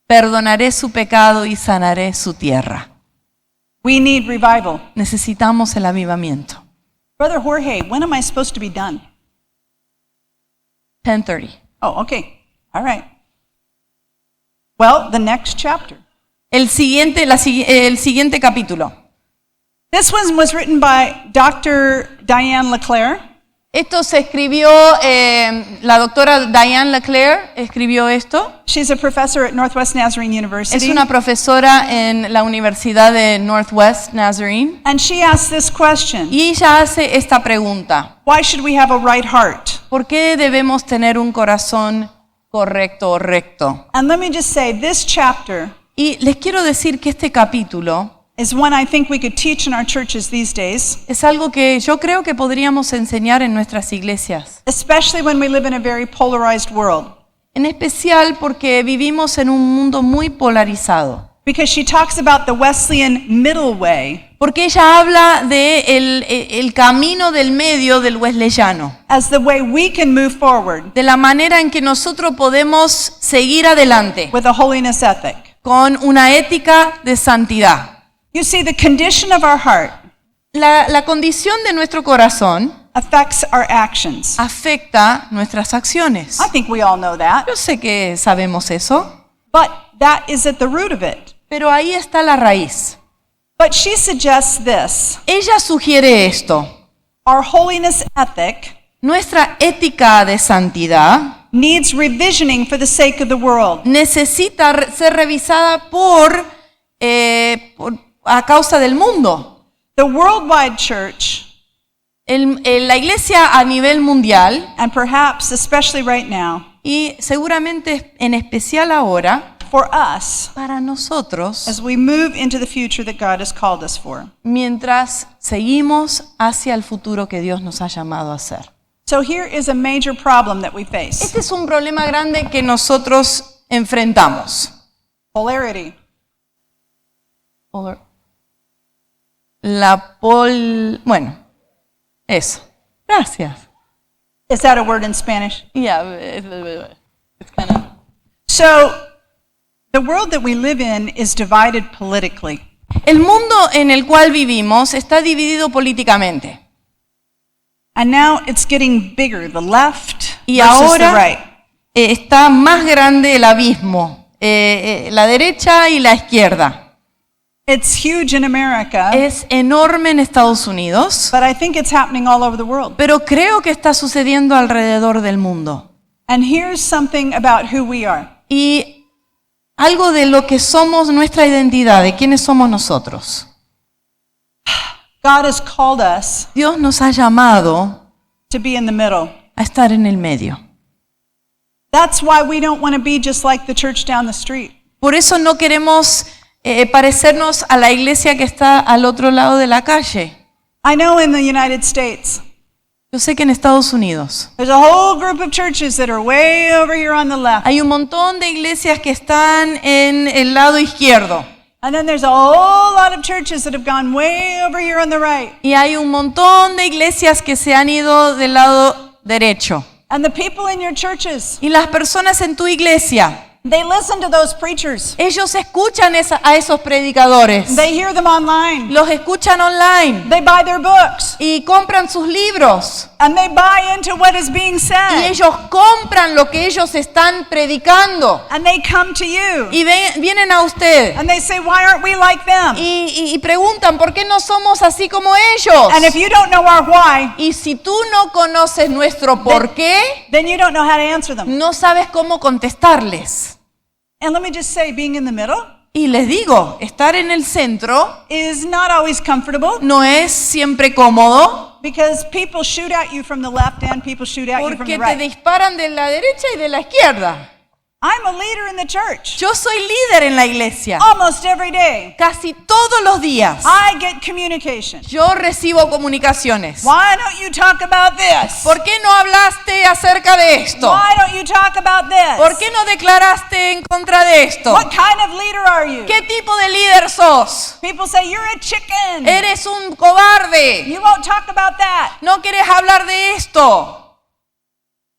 perdonaré su pecado y sanaré su tierra. We need revival. Necesitamos el avivamiento. Brother Jorge, when am I supposed to be done? 10:30. Oh, okay. All right. Well, the next chapter. El siguiente capítulo. This one was written by Dr. Diane LeClaire. Esto se escribió, la doctora Diane LeClaire escribió esto. She's a professor at Northwest Nazarene Es University. una profesora en la Universidad de Northwest Nazarene. And she asked this question: Y ella hace esta pregunta. why should we have a right heart? ¿Por qué debemos tener un corazón correcto o recto? And let me just say, this chapter Y les quiero decir que este capítulo is one I think we could teach in our churches these days, es algo que yo creo que podríamos enseñar en nuestras iglesias. especially when we live in a very polarized world. En especial porque vivimos en un mundo muy polarizado. Because she talks about the Wesleyan middle way Porque ella habla de el camino del medio del wesleyano. as the way we can move forward De la manera en que nosotros podemos seguir adelante with a holiness ethic. con una ética de santidad. You see, the condition of our heart La condición de nuestro corazón affects our actions. afecta nuestras acciones. I think we all know that, Yo sé que sabemos eso, but that is at the root of it. pero ahí está la raíz. But she suggests this: Ella sugiere esto. our holiness ethic Nuestra ética de santidad needs revisioning for the sake of the world. necesita ser revisada a causa del mundo. The worldwide church, La iglesia a nivel mundial, and perhaps especially right now, y seguramente en especial ahora, for us, para nosotros, as we move into the future that God has called us for. mientras seguimos hacia el futuro que Dios nos ha llamado a hacer. So here is a major problem that we face. Este es un problema grande que nosotros enfrentamos. Polarity. Bueno, eso. Gracias. Is that a word in Spanish? Yeah, it's kind of... So the world that we live in is divided politically. El mundo en el cual vivimos está dividido políticamente. And now it's getting bigger, the left Y versus the ahora right. Está más grande el abismo, la derecha y la izquierda. It's huge in America, Es enorme en Estados Unidos, but I think it's happening all over the world. pero creo que está sucediendo alrededor del mundo. And here's something about who we are. Y algo de lo que somos, nuestra identidad, de quiénes somos nosotros. God has called us Dios nos ha llamado to be in the middle. a estar en el medio. That's why we don't want to be just like the church down the street. Por eso no queremos parecernos a la iglesia que está al otro lado de la calle. I know in the United States, Yo sé que en Estados Unidos there's a whole group of churches that are way over here on the left. hay un montón de iglesias que están en el lado izquierdo. And then there's a whole lot of churches that have gone way over here on the right. Y hay un montón de iglesias que se han ido del lado derecho. And the people in your churches, Y las personas en tu iglesia, they listen to those preachers. ellos escuchan a esos predicadores. They hear them online. Los escuchan online. They buy their books. Y compran sus libros. And they buy into what is being Y said. ellos compran lo que ellos están predicando. And they come to you. Y vienen a usted. And they say, why aren't we like them? Y preguntan, ¿por qué no somos así como ellos? And if you don't know our why, Y si tú no conoces nuestro por qué, then you don't know how to answer them. no sabes cómo contestarles. And let me just say, being in the middle Y les digo, estar en el centro is not always comfortable no es siempre cómodo because people shoot at you from the left and people shoot at you from porque the te right. disparan de la derecha y de la izquierda. I'm a leader in the church Yo soy líder en la iglesia. almost every day. Casi todos los días I get communication. yo recibo comunicaciones. Why don't you talk about this? ¿Por qué no hablaste acerca de esto? Why don't you talk about ¿Por this? qué no declaraste en contra de esto? What kind of leader are you? ¿Qué tipo de líder sos? People say you're a chicken. Eres un cobarde. You won't talk about that. No quieres hablar de esto.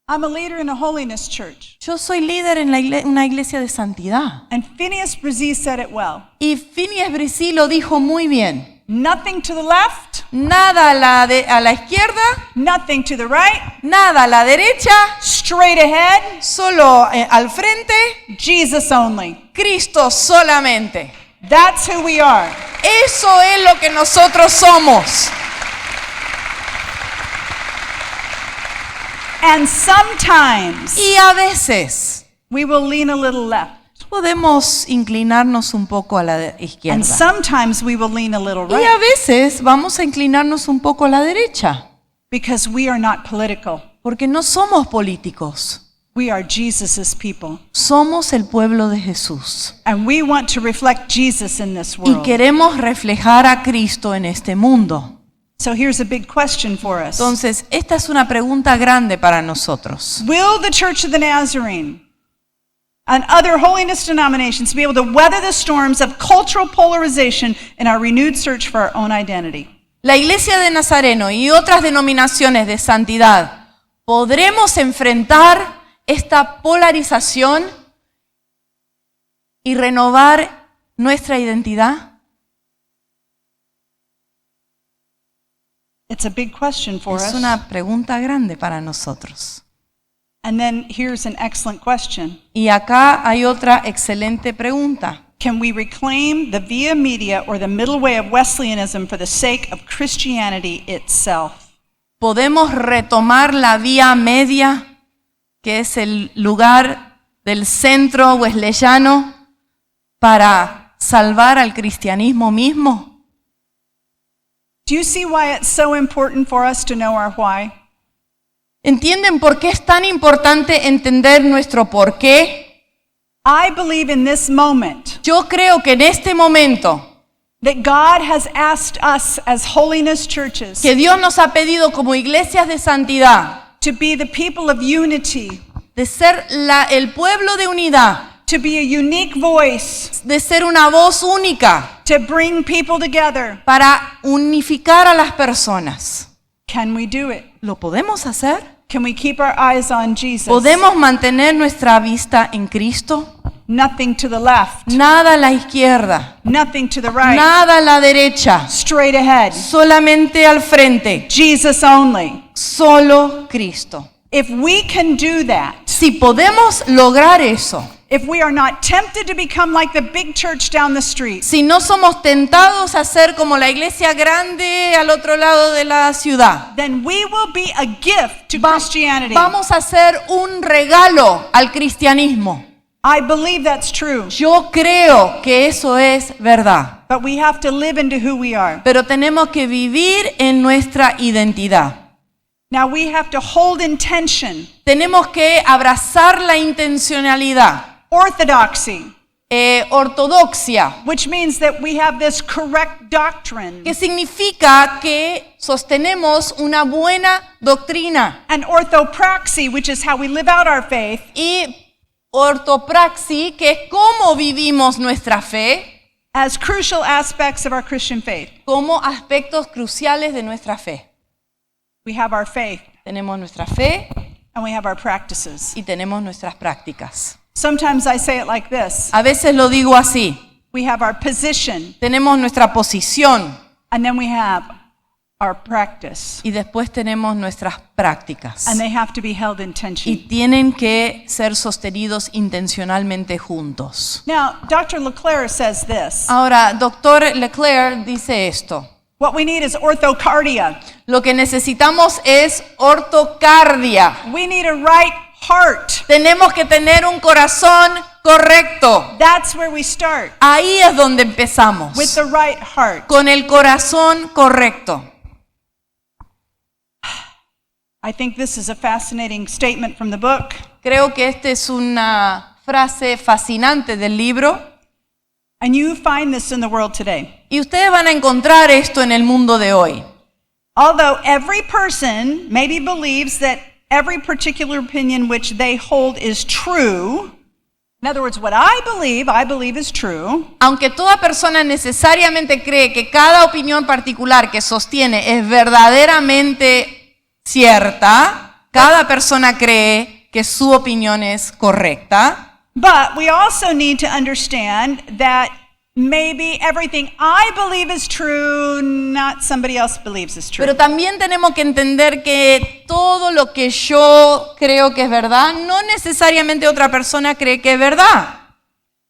I'm a leader in a holiness church. Yo soy líder en una iglesia de santidad. And Phineas Brzee said it well. Y Phineas Brzee lo dijo muy bien. Nothing to the left, Nada a la izquierda, nothing to the right, nada a la derecha, straight ahead, solo al frente, Jesus only. Cristo solamente. That's who we are. Eso es lo que nosotros somos. And sometimes Y a veces we will lean a little left. podemos inclinarnos un poco a la And izquierda. sometimes we will lean a little Y a right veces vamos a inclinarnos un poco a la derecha, because we are not political. porque no somos políticos. We are Jesus's people. Somos el pueblo de Jesús. And we want to reflect Jesus in this Y world. queremos reflejar a Cristo en este mundo. So here's a big question for us. Entonces, esta es una pregunta grande para nosotros. Will the Church of the Nazarene and other holiness denominations be able to weather the storms of cultural polarization in our renewed search for our own identity? La Iglesia de Nazareno y otras denominaciones de santidad, ¿podremos enfrentar esta polarización y renovar nuestra identidad? It's a big question for Es us. una pregunta grande para nosotros. And then here's an excellent question. Y acá hay otra excelente pregunta. Can we reclaim the via media or the middle way of Wesleyanism for the sake of Christianity itself? ¿Podemos retomar la vía media, que es el lugar del centro wesleyano, para salvar al cristianismo mismo? Do you see why it's so important for us to know our why? ¿Entienden por qué es tan importante entender nuestro por qué? I believe in this moment Yo creo que en este momento that God has asked us as holiness churches que Dios nos ha pedido como iglesias de santidad to be the people of unity, de ser el pueblo de unidad, to be a unique voice, de ser una voz única to bring people together. para unificar a las personas. Can we do it? ¿Lo podemos hacer? Can we keep our eyes on Jesus? ¿Podemos mantener nuestra vista en Cristo? Nothing to the left. Nada a la izquierda. Nothing to the right. Nada a la derecha. Straight ahead. Solamente al frente. Jesus only. Solo Cristo. If we can do that, Si podemos lograr eso, if we are not tempted to become like the big church down the street, si no somos tentados a ser como la iglesia grande al otro lado de la ciudad, then we will be a gift to Christianity. vamos a hacer un regalo al cristianismo. I believe that's true, Yo creo que eso es verdad, but we have to live into who we are. pero tenemos que vivir en nuestra identidad. Now we have to hold in tension Tenemos que abrazar la intencionalidad, orthodoxy, ortodoxia, which means that we have this correct doctrine, que significa que sostenemos una buena doctrina, and orthopraxy, which is how we live out our faith, y ortopraxi, que es cómo vivimos nuestra fe, as crucial aspects of our Christian faith. como aspectos cruciales de nuestra fe. We have our faith Tenemos nuestra fe and we have our practices. y tenemos nuestras prácticas. Sometimes I say it like this. A veces lo digo así, We have our position tenemos nuestra posición and then we have our practice. y después tenemos nuestras prácticas. And they have to be held in Y tension. tienen que ser sostenidos intencionalmente juntos. Now, Dr. LeClaire says this. Ahora, Dr. Leclerc dice esto. What we need is orthocardia. Lo que necesitamos es ortocardia. We need a right heart. Tenemos que tener un corazón correcto. That's where we start, Ahí es donde empezamos. with the right heart. Con el corazón correcto. I think this is a fascinating statement from the book. Creo que esta es una frase fascinante del libro. And you find this in the world today. Y ustedes van a encontrar esto en el mundo de hoy. Although every person maybe believes that every particular opinion which they hold is true, in other words, what I believe is true, Aunque toda persona necesariamente cree que cada opinión particular que sostiene es verdaderamente cierta, cada persona cree que su opinión es correcta. but we also need to understand that maybe everything I believe is true, not somebody else believes is true. Pero también tenemos que entender que todo lo que yo creo que es verdad, no necesariamente otra persona cree que es verdad.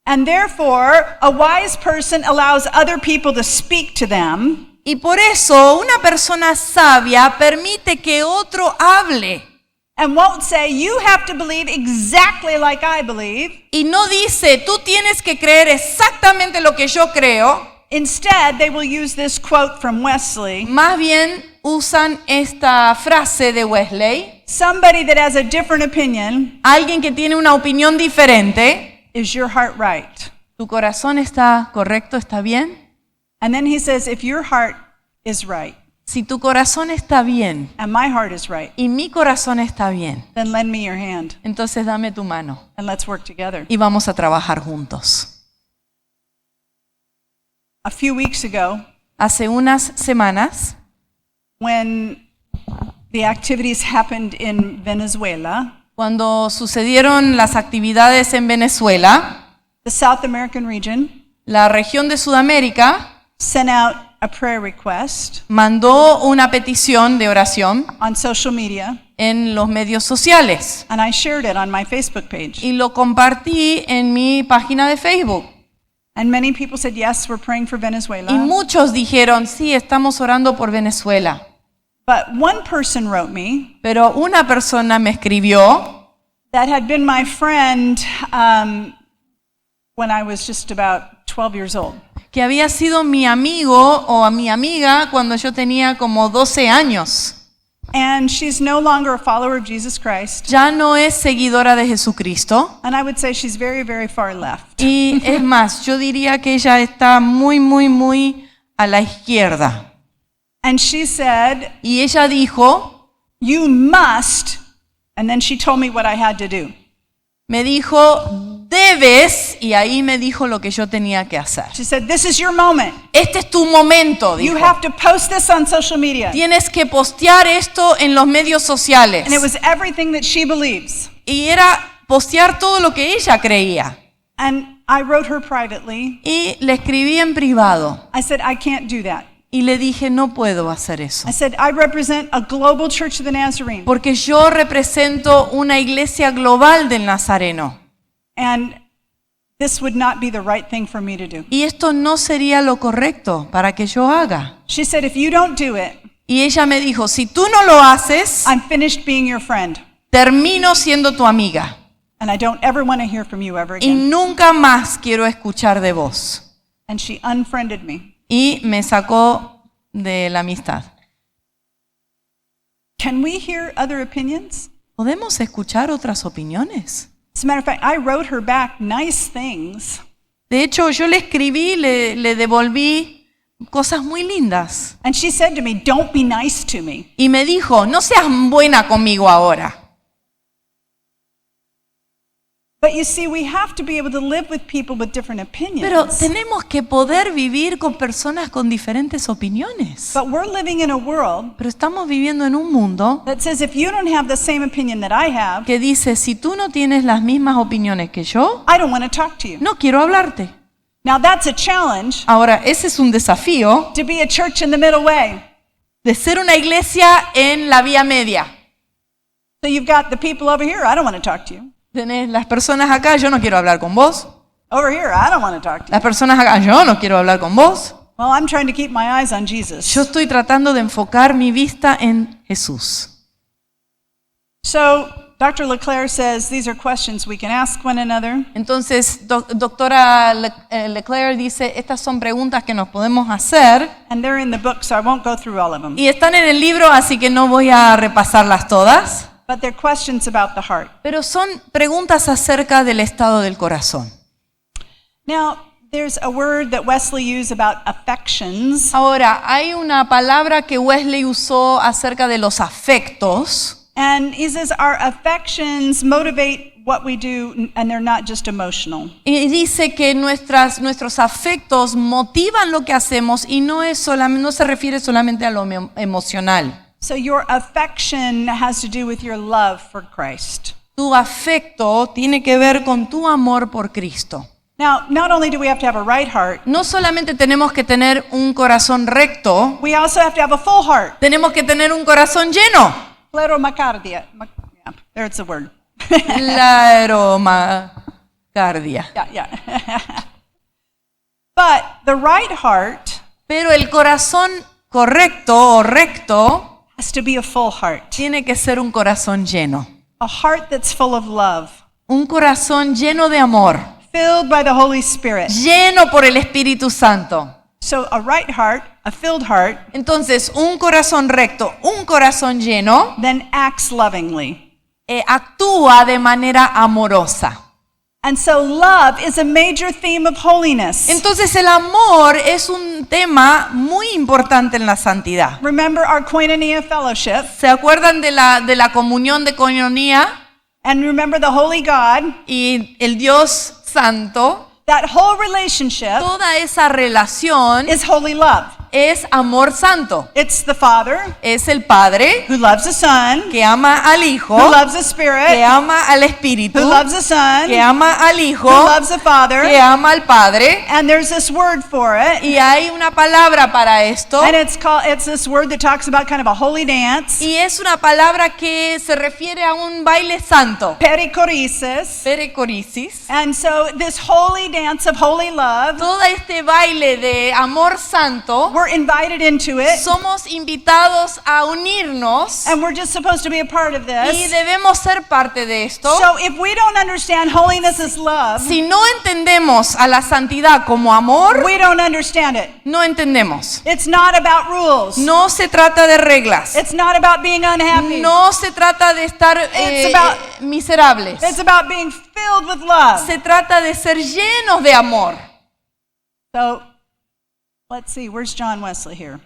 And therefore, a wise person allows other people to speak to them, Y por eso una persona sabia permite que otro hable. and won't say, you have to believe exactly like I believe. Y no dice, tú tienes que creer exactamente lo que yo creo. Instead, they will use this quote from Wesley. Más bien usan esta frase de Wesley. Somebody that has a different opinion, Alguien que tiene una opinión diferente. is your heart right? ¿Tu corazón está correcto, está bien? And then he says, if your heart is right, Si tu corazón está bien and my heart is right, y mi corazón está bien, then lend me your hand entonces dame tu mano and let's work together. y vamos a trabajar juntos. A few weeks ago, Hace unas semanas, when the activities happened in Venezuela, cuando sucedieron las actividades en Venezuela, the South American region la región de Sudamérica sent out a prayer request mandó una petición de oración on social media, en los medios sociales and I shared it on my Facebook page. y lo compartí en mi página de Facebook. And many people said, yes, we're praying for Venezuela. Y muchos dijeron, sí, estamos orando por Venezuela. But one person wrote me Pero una persona me escribió that had been my friend when I was just about 12 years old. que había sido mi amigo o mi amiga cuando yo tenía como 12 años. And she's no longer a follower of Jesus Christ. Ya no es seguidora de Jesucristo. And I would say she's very, very far left. Y es más, yo diría que ella está muy, muy, muy a la izquierda. And she said, Y ella dijo, you must, and then she told me what I had to do. me dijo, debes, y ahí me dijo lo que yo tenía que hacer. She said, this is your moment. Este es tu momento, You dijo. have to post this on social media. Tienes que postear esto en los medios sociales. And it was everything that she believes. Y era postear todo lo que ella creía. And I wrote her privately. Y le escribí en privado I said, I can't do that. y le dije, no puedo hacer eso. I said, I represent a global church of the Nazarene. Porque yo represento una iglesia global del Nazareno. And this would not be the right thing for me to do. Y esto no sería lo correcto para que yo haga. She said, if you don't do it, Y ella me dijo, si tú no lo haces, I'm finished being your friend. termino siendo tu amiga. And I don't ever want to hear from you ever Y again. nunca más quiero escuchar de vos. And she unfriended me. Y me sacó de la amistad. Can we hear other opinions? ¿Podemos escuchar otras opiniones? As a matter of fact, I wrote her back nice things. De hecho, yo le escribí, le devolví cosas muy lindas. And she said to me, don't be nice to me. Y me dijo, no seas buena conmigo ahora. But you see, we have to be able to live with people with different opinions. Pero tenemos que poder vivir con personas con diferentes opiniones. But we're living in a world Pero estamos viviendo en un mundo that says if you don't have the same opinion that I have, que dice, si tú no tienes las mismas opiniones que yo, I don't want to talk to you. no quiero hablarte. Now that's a challenge Ahora, ese es un desafío to be a church in the middle way. de ser una iglesia en la vía media. So you've got the people over here, I don't want to talk to you. Tenés las personas acá, yo no quiero hablar con vos. Over here, I don't want to talk to you. Las personas acá, yo no quiero hablar con vos. Well, I'm trying to keep my eyes on Jesus. Yo estoy tratando de enfocar mi vista en Jesús. So Dr. LeClaire says these are questions we can ask one another. Entonces, doctora Leclerc dice, estas son preguntas que nos podemos hacer And they're in the book, so I won't go through all of them. y están en el libro, así que no voy a repasarlas todas. But they're questions about the heart. Pero son preguntas acerca del estado del corazón. Now, there's a word that Wesley used about affections. Ahora, hay una palabra que Wesley usó acerca de los afectos. And he says our affections motivate what we do, and they're not just emotional. Y dice que nuestros afectos motivan lo que hacemos y no se refiere solamente a lo emocional. So your affection has to do with your love for Christ. Tu afecto tiene que ver con tu amor por Cristo. Now, not only do we have to have a right heart, No solamente tenemos que tener un corazón recto, we also have to have a full heart. tenemos que tener un corazón lleno. Scleromacardia. Yeah, there's the word. La aeromacardia. Yeah. But the right heart Pero el corazón correcto o recto has to be a full heart. tiene que ser un corazón lleno. A heart that's full of love, Un corazón lleno de amor, filled by the Holy Spirit. lleno por el Espíritu Santo. So a right heart, a filled heart, Entonces, un corazón recto, un corazón lleno, then acts lovingly. actúa de manera amorosa. And so love is a major theme of holiness. Entonces, el amor es un tema muy importante en la santidad. Remember our Koinonia fellowship, ¿Se acuerdan de la comunión de coinonía and remember the Holy God. y el Dios Santo? That whole relationship Toda esa relación is holy love. es amor santo. It's the Father Es el Padre who loves the Son, que ama al Hijo, who loves the que Spirit, ama al Espíritu, who loves the Son, que ama al Hijo, who loves the que Father. ama al Padre. And there's this word for it. Y hay una palabra para esto. And it's this word that talks about kind of a holy dance. Y es una palabra que se refiere a un baile santo. Perichoresis. Pericorisis. And so this holy dance of holy love, Todo este baile de amor santo, we're invited into it. somos invitados a unirnos And we're just supposed to be a part of y this. debemos ser parte de esto. So if we don't understand holiness as love, Si no entendemos a la santidad como amor, we don't understand it. no entendemos. It's not about rules. No se trata de reglas. It's not about being unhappy. No se trata de estar It's about- miserables. It's about being filled with love. Se trata de ser llenos de amor. So let's see, where's John Wesley here?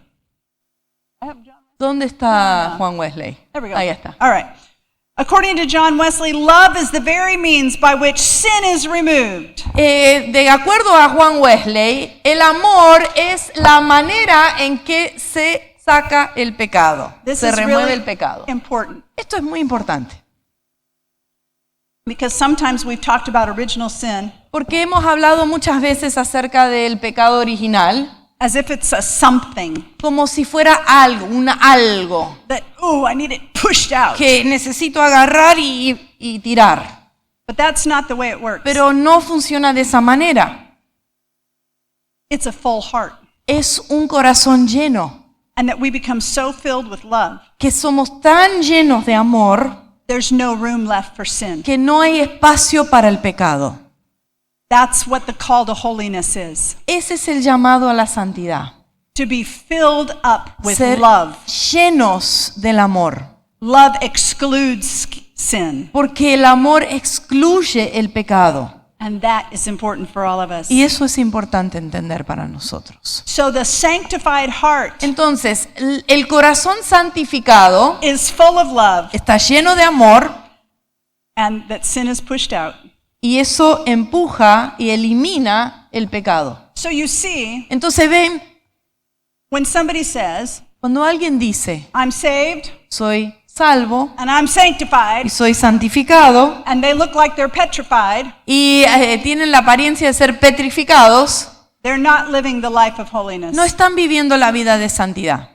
I have John. ¿Dónde está Juan Wesley? There we go. Ahí está. All right. According to John Wesley, love is the very means by which sin is removed. De acuerdo a Juan Wesley, el amor es la manera en que se saca el pecado, This se is remueve really el pecado. important. Esto es muy importante. Because sometimes we've talked about original sin Porque hemos hablado muchas veces acerca del pecado original as if it's a something como si fuera algo that, I need it pushed out. que necesito agarrar y tirar. But that's not the way it works. Pero no funciona de esa manera. It's a full heart. Es un corazón lleno, And that we become so filled with love, que somos tan llenos de amor there's no room left for sin. que no hay espacio para el pecado. That's what the call to holiness is. Ese es el llamado a la santidad. To be filled up with Ser love. llenos del amor. Love excludes sin. Porque el amor excluye el pecado. And that is important for all of us. Y eso es importante entender para nosotros. So the sanctified heart Entonces, el corazón santificado is full of love, está lleno de amor and that sin is pushed out. y eso empuja y elimina el pecado. So you see, Entonces ven, when somebody says, cuando alguien dice, I'm saved soy salvo and I'm y sanctified, soy santificado, and they look like they're petrified, y tienen la apariencia de ser petrificados, they're not living the life of holiness. no están viviendo la vida de santidad.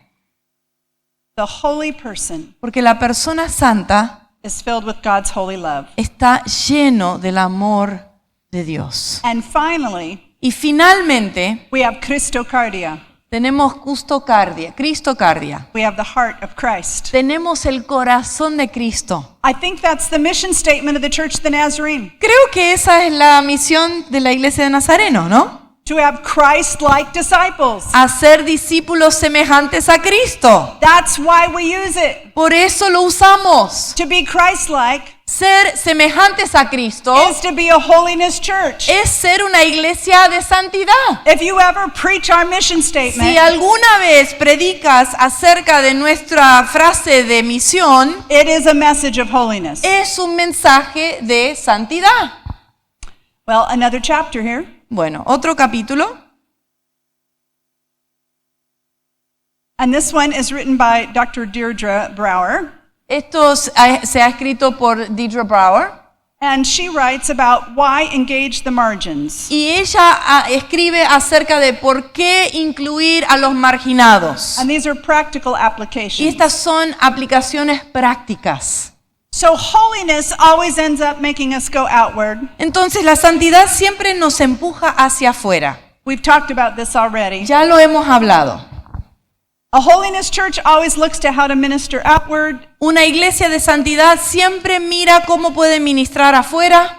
The holy person Porque la persona santa is filled with God's holy love. está lleno del amor de Dios. And finally, Y finalmente we have Christocardia. tenemos Cristocardia. We have the heart of Christ. Tenemos el corazón de Cristo. I think that's the mission statement of the Church of the Nazarene. Creo que esa es la misión de la Iglesia de Nazareno, ¿no? To have Christ-like disciples. Hacer discípulos semejantes a Cristo. That's why we use it. Por eso lo usamos. To be Christ-like Ser semejantes a Cristo is to be a holiness church. es ser una iglesia de santidad. If you ever preach our mission Si statement, alguna vez predicas acerca de nuestra frase de misión, it is a message of holiness. es un mensaje de santidad. Well, another chapter here. Bueno, otro capítulo. And this one is written by Dr. Deirdre Brower. Esto se ha escrito por Deirdre Brower. And she writes about why engage the margins. Y ella escribe acerca de por qué incluir a los marginados. And these are practical Y applications. estas son aplicaciones prácticas. So holiness always ends up making us go outward. Entonces la santidad siempre nos empuja hacia afuera. We've talked about this already. Ya lo hemos hablado. A holiness church always looks to how to minister outward. Una iglesia de santidad siempre mira cómo puede ministrar afuera.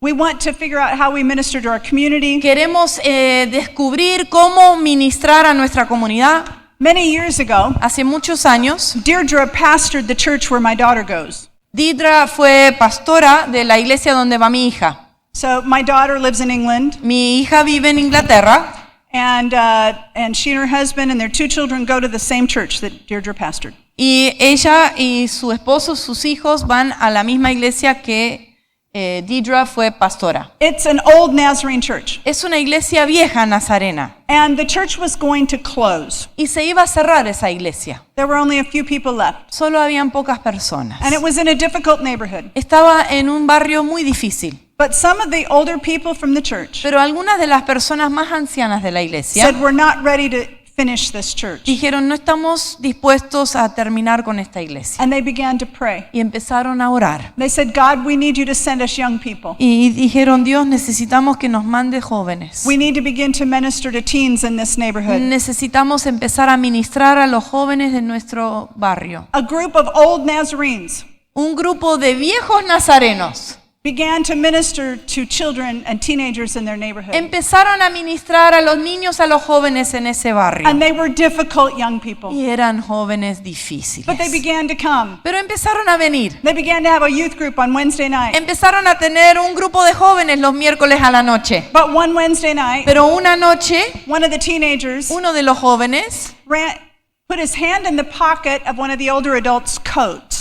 We want to figure out how we minister to our community. Queremos descubrir cómo ministrar a nuestra comunidad. Many years ago, Hace muchos años, Deirdre pastored the church where my daughter goes. Deirdre fue pastora de la iglesia donde va mi hija. So my daughter lives in England, Mi hija vive en Inglaterra and she and her husband and their two children go to the same church that Deirdre pastored. y ella y su esposo, sus hijos van a la misma iglesia que Deirdre fue pastora. It's an old Nazarene church, Es una iglesia vieja nazarena and the church was going to close. y se iba a cerrar esa iglesia. There were only a few people left, Solo habían pocas personas. and it was in a difficult neighborhood. Estaba en un barrio muy difícil, But some of the older people from the church pero algunas de las personas más ancianas de la iglesia said, we're not ready to finish this church. dijeron, no estamos dispuestos a terminar con esta iglesia. And they began to pray. Y empezaron a orar. They said, God, we need you to send us young people. Y dijeron, Dios, necesitamos que nos mande jóvenes. We need to begin to minister to teens in this neighborhood. Necesitamos empezar a ministrar a los jóvenes de nuestro barrio. A group of old Nazarenes Un grupo de viejos nazarenos began to minister to children and teenagers in their neighborhood. empezaron a ministrar a los niños, a los jóvenes en ese barrio. And they were difficult young people. Y eran jóvenes But they difíciles. began to come. Pero empezaron a venir. They began to have a youth group on Wednesday night. Empezaron a tener un grupo de jóvenes los miércoles a la noche. But one Wednesday night, Pero una noche, one of the teenagers uno de los jóvenes put his hand in the pocket of one of the older adults' coats.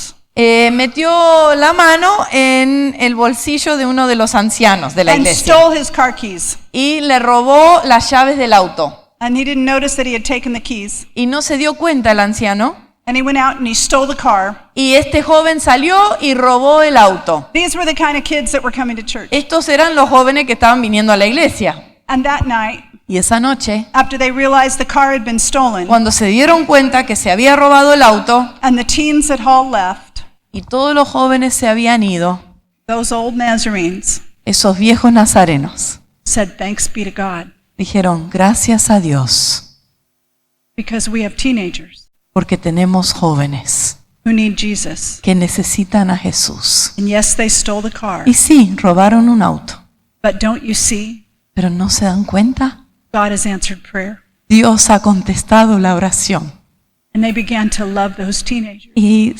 metió la mano en el bolsillo de uno de los ancianos de la And iglesia stole his car keys. y le robó las llaves del auto. And he didn't notice that he had taken the keys. Y no se dio cuenta el anciano And he went out and he stole the car. Y este joven salió y robó el auto. These were the kind of kids that were coming to church. Estos eran los jóvenes que estaban viniendo a la iglesia. And that night, Y esa noche, after they realized the car had been stolen, cuando se dieron cuenta que se había robado el auto and the teens had all left, y todos los jóvenes se habían ido, those old Nazarenes esos viejos nazarenos said, "Thanks be to God, dijeron, gracias a Dios, because we have teenagers porque tenemos jóvenes who need Jesus." que necesitan a Jesús. And yes, they stole the car. Y sí, robaron un auto, But don't you see? pero ¿no se dan cuenta? God has answered prayer. Dios ha contestado la oración And they began to love those teenagers. y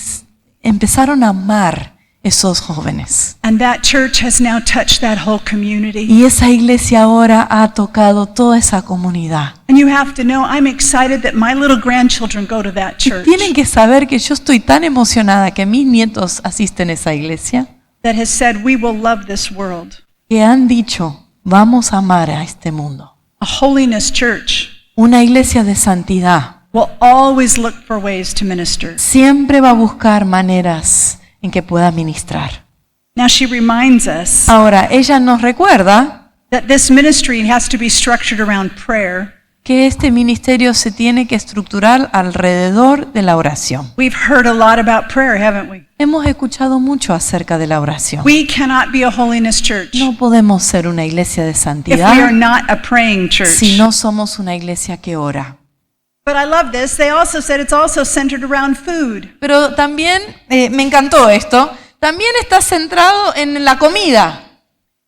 empezaron a amar esos jóvenes. And that church has now touched that whole community. Y esa iglesia ahora ha tocado toda esa comunidad. And you have to know, I'm excited that my little grandchildren go to that church Tienen que saber que yo estoy tan emocionada que mis nietos asisten a esa iglesia, that has said, we will love this world. que han dicho, vamos a amar a este mundo. A holiness church Una iglesia de santidad will always look for ways to minister. siempre va a buscar maneras en que pueda ministrar. Now she reminds us Ahora, ella nos recuerda that this ministry has to be structured around prayer. que este ministerio se tiene que estructurar alrededor de la oración. We've heard a lot about prayer, haven't we? Hemos escuchado mucho acerca de la oración. We cannot be a holiness church No podemos ser una iglesia de if we are santidad not a praying church. si no somos una iglesia que ora. But I love this. They also said it's also centered around food. Pero también, me encantó esto, también está centrado en la comida.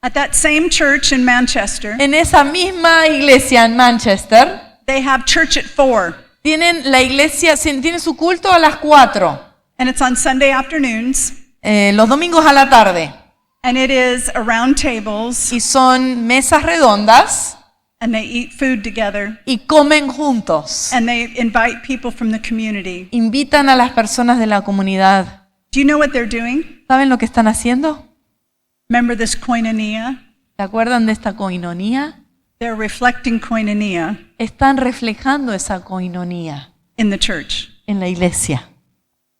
At that same church in Manchester, En esa misma iglesia en Manchester, they have church at 4, tienen la iglesia, tiene su culto a las 4, and it's on Sunday afternoons, los domingos a la tarde. and it is around tables, Y son mesas redondas and they eat food together, y comen juntos. and they invite people from the community. Invitan a las personas de la comunidad. Do you know what they're doing? ¿Saben lo que están haciendo? Remember this koinonia? ¿Se acuerdan de esta coinonía? They're reflecting koinonia Están reflejando esa coinonía in the church. en la iglesia.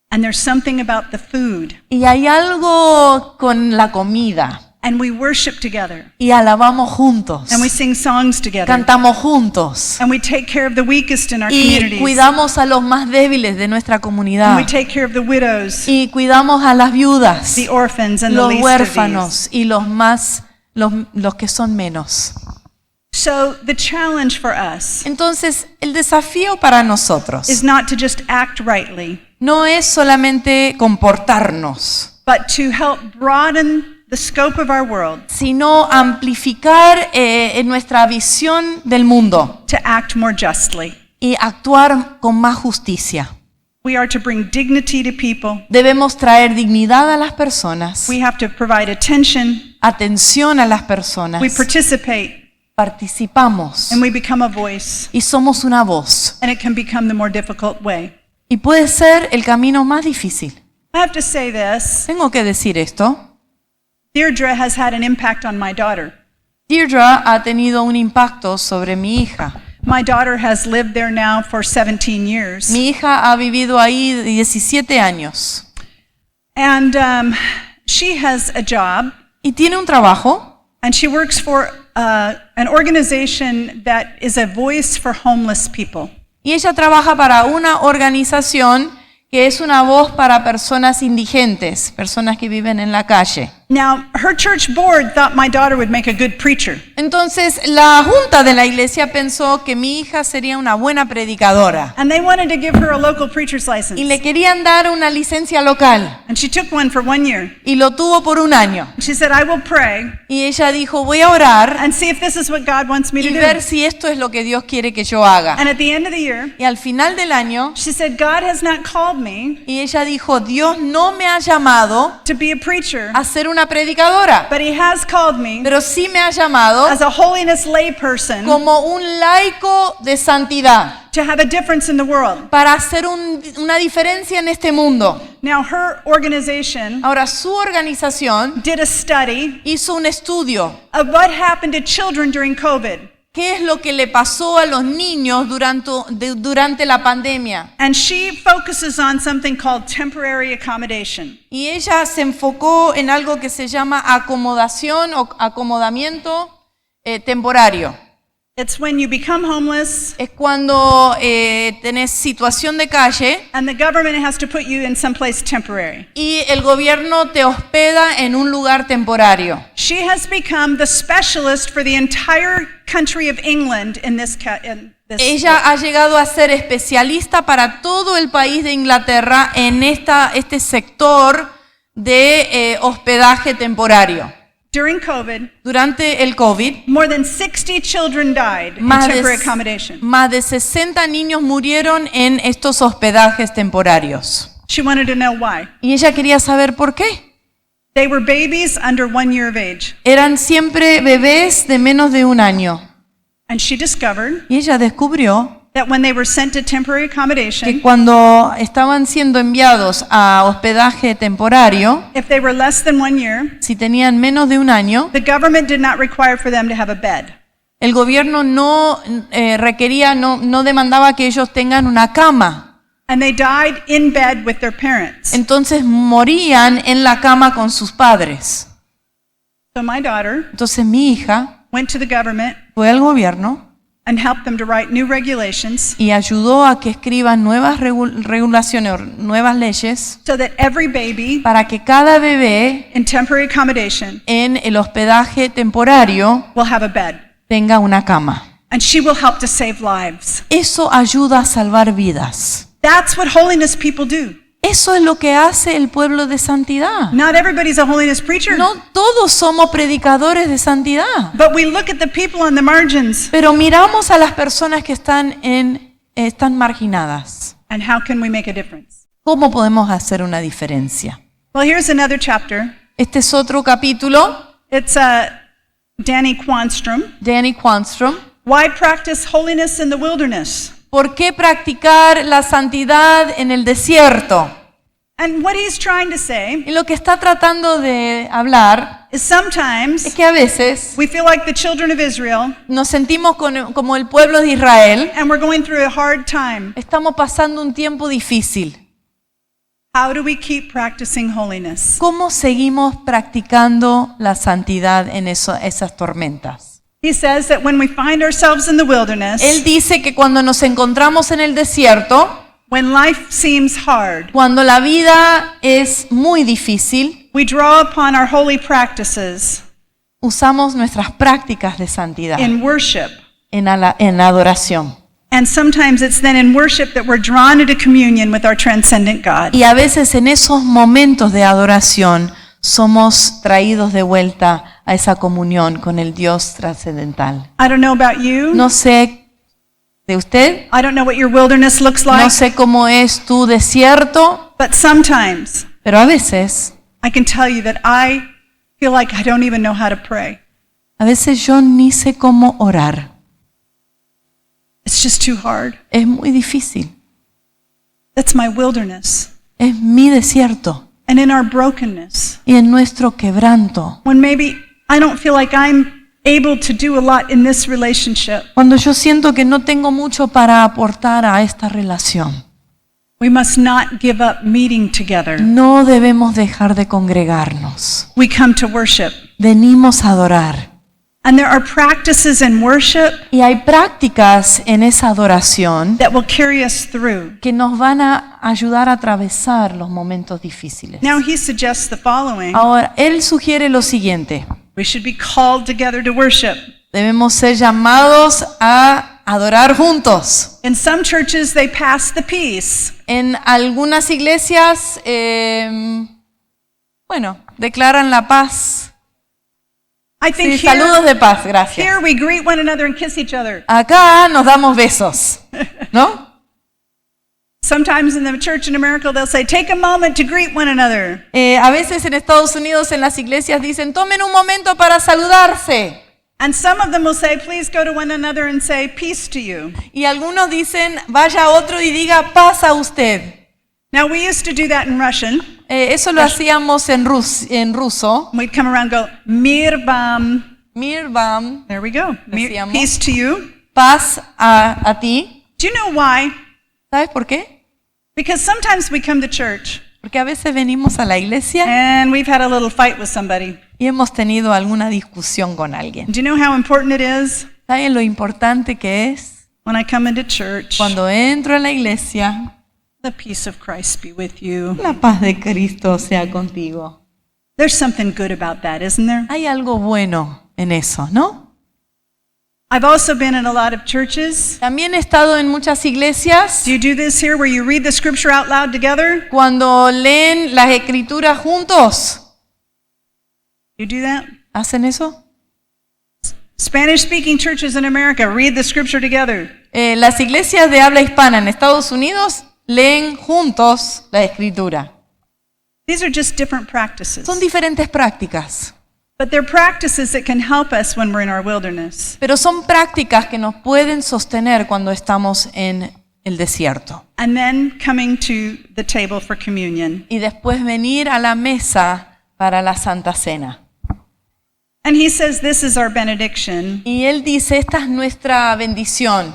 And there's something about the food, Y hay algo con la comida. and we worship together, Y alabamos juntos. and we sing songs together, Cantamos juntos. and we take care of the weakest in our Y communities, cuidamos a los más débiles de nuestra and comunidad. we take care of the widows, Y cuidamos a las viudas, the orphans, and the los least huérfanos of y los que son menos. these. So the challenge for us Entonces, el desafío para nosotros is not to just act rightly, no es solamente comportarnos, but to help broaden the scope of our world sino amplificar en nuestra visión del mundo to act more justly. y actuar con más justicia. We are to bring dignity to people. Debemos traer dignidad a las personas, We have to provide attention. atención a las personas, We participate, participamos and we become a voice. y somos una voz. And it can become the more difficult way. Y puede ser el camino más difícil. I have to say this. Tengo que decir esto. Deirdre has had an impact on my daughter. Deirdre ha tenido un impacto sobre mi hija. My daughter has lived there now for 17 years. Mi hija ha vivido ahí 17 años And she has a job, y tiene un trabajo and she works for an organization that is a voice for homeless people. y ella trabaja para una organización que es una voz para personas indigentes, personas que viven en la calle. Now, her church board thought my daughter would make a good preacher. Entonces, la junta de la iglesia pensó que mi hija sería una buena predicadora And they wanted to give her a local preacher's y license. le querían dar una licencia local And she took one for 1 year. y lo tuvo por un año. She said, I will pray Y ella dijo, voy a orar and see if this is what God wants me to y do. ver si esto es lo que Dios quiere que yo haga. And at the end of the year, Y al final del año, she said, God has not called me y ella dijo, Dios no me ha llamado to be a preacher, a ser una predicadora, but He has called me pero sí me ha llamado as a holiness layperson como un laico de santidad to have a difference in the world. para hacer una diferencia en este mundo. Now, her organization Ahora, su organización did a study hizo un estudio of what happened to children during COVID. qué es lo que le pasó a los niños durante la pandemia. And she focuses on something called temporary accommodation. Y ella se enfocó en algo que se llama acomodación o acomodamiento temporario. It's when you become homeless Es cuando tenés situación de calle and the government has to put you in some place temporary. y el gobierno te hospeda en un lugar temporario. She has become the specialist for the entire country of England in this Ella ha llegado a ser especialista para todo el país de Inglaterra en este sector de hospedaje temporario. During COVID, Durante el COVID, more than 60 children died in temporary accommodation. más de 60 niños murieron en estos hospedajes temporarios. She wanted to know why. Y ella quería saber por qué. They were babies under 1 year of age. Eran siempre bebés de menos de un año. And she discovered Y ella descubrió that when they were sent to temporary que accommodation, cuando estaban siendo enviados a hospedaje temporario, if they were less than 1 year, si tenían menos de un año, the government did not require for them to have a bed. el gobierno no requería, no demandaba que ellos tengan una cama. And they died in bed with their parents. Entonces morían en la cama con sus padres. So my daughter Entonces mi hija went to the government fue al gobierno and helped them to write new regulations y ayudó a que escriban nuevas regulaciones, nuevas leyes, so that every baby para que cada bebé in temporary accommodation en el hospedaje temporario will have a bed. tenga una cama. And she will help to save lives. Eso ayuda a salvar vidas. That's what holiness people do. Eso es lo que hace el pueblo de santidad. Not everybody's a holiness preacher, No todos somos predicadores de santidad, but we look at the people on the margins pero miramos a las personas que están marginadas. and how can we make a difference? ¿Cómo podemos hacer una diferencia? Well, here's another chapter. Este es otro capítulo, It's Danny Quanstrom. Danny Quanstrom. Why practice holiness in the wilderness? ¿Por qué practicar la santidad en el desierto? And what he's trying to say Y lo que está tratando de hablar is sometimes es que a veces we feel like the children of Israel nos sentimos como el pueblo de Israel. and we're going through a hard time. Estamos pasando un tiempo difícil. How do we keep practicing holiness? ¿Cómo seguimos practicando la santidad en esas tormentas? He says that when we find ourselves in the wilderness, Él dice que cuando nos encontramos en el desierto, when life seems hard, cuando la vida es muy difícil, we draw upon our holy practices usamos nuestras prácticas de santidad in worship. en adoración. And sometimes it's then in worship that we're drawn into communion with our transcendent God. Y a veces en esos momentos de adoración somos traídos de vuelta a esa comunión con el Dios trascendental. I don't know about you. No sé de usted, I don't know what your wilderness looks like. no sé cómo es tu desierto, But sometimes pero a veces I can tell you that I feel like I don't even know how to pray. yo ni sé cómo orar. It's just too hard. Es muy difícil. That's my wilderness. Es mi desierto. And in our brokenness, Y en nuestro quebranto, when maybe I don't feel like I'm able to do a lot in this relationship, cuando yo siento que no tengo mucho para aportar a esta relación, we must not give up meeting together. no debemos dejar de congregarnos. We come to worship. Venimos a adorar. And there are practices in worship Y hay prácticas en esa adoración that will carry us through. que nos van a ayudar a atravesar los momentos difíciles. Now he suggests the following. Ahora, él sugiere lo siguiente. We should be called together to worship. Debemos ser llamados a adorar juntos. In some churches, they pass the peace. En algunas iglesias, declaran la paz. I think Sí, saludos de paz, gracias. here we greet one another and kiss each other. Acá nos damos besos, ¿no? Sometimes in the church in America, they'll say, take a moment to greet one another. A veces en Estados Unidos en las iglesias dicen, tomen un momento para saludarse. And some of them will say, please go to one another and say, peace to you. Y algunos dicen, vaya a otro y diga, paz a usted. Now, we used to do that in Russian. Eso lo hacíamos en ruso. We'd come around and go, mir vam. Mirbam, There we go. Decíamos. Peace to you. paz a ti. Do you know why? ¿Sabes por qué? Because sometimes we come to church Porque a veces venimos a la iglesia and we've had a little fight with somebody. y hemos tenido alguna discusión con alguien. Do you know how important it is ¿Saben lo importante que es? when I come into church? Cuando entro a la iglesia, The peace of Christ be with you. la paz de Cristo sea contigo. There's something good about that, isn't there? Hay algo bueno en eso, ¿no? I've also been in a lot of churches. También he estado en muchas iglesias Do you do this here where you read the scripture out loud together? cuando leen las escrituras juntos. You do that? ¿Hacen eso? Spanish speaking churches in America read the scripture together. Las iglesias de habla hispana en Estados Unidos leen juntos la escritura. These are just different practices. Son diferentes prácticas, But they're practices that can help us when we're in our wilderness. pero son prácticas que nos pueden sostener cuando estamos en el desierto. And then coming to the table for communion. Y después venir a la mesa para la Santa Cena. And he says this is our benediction. Y él dice, esta es nuestra bendición.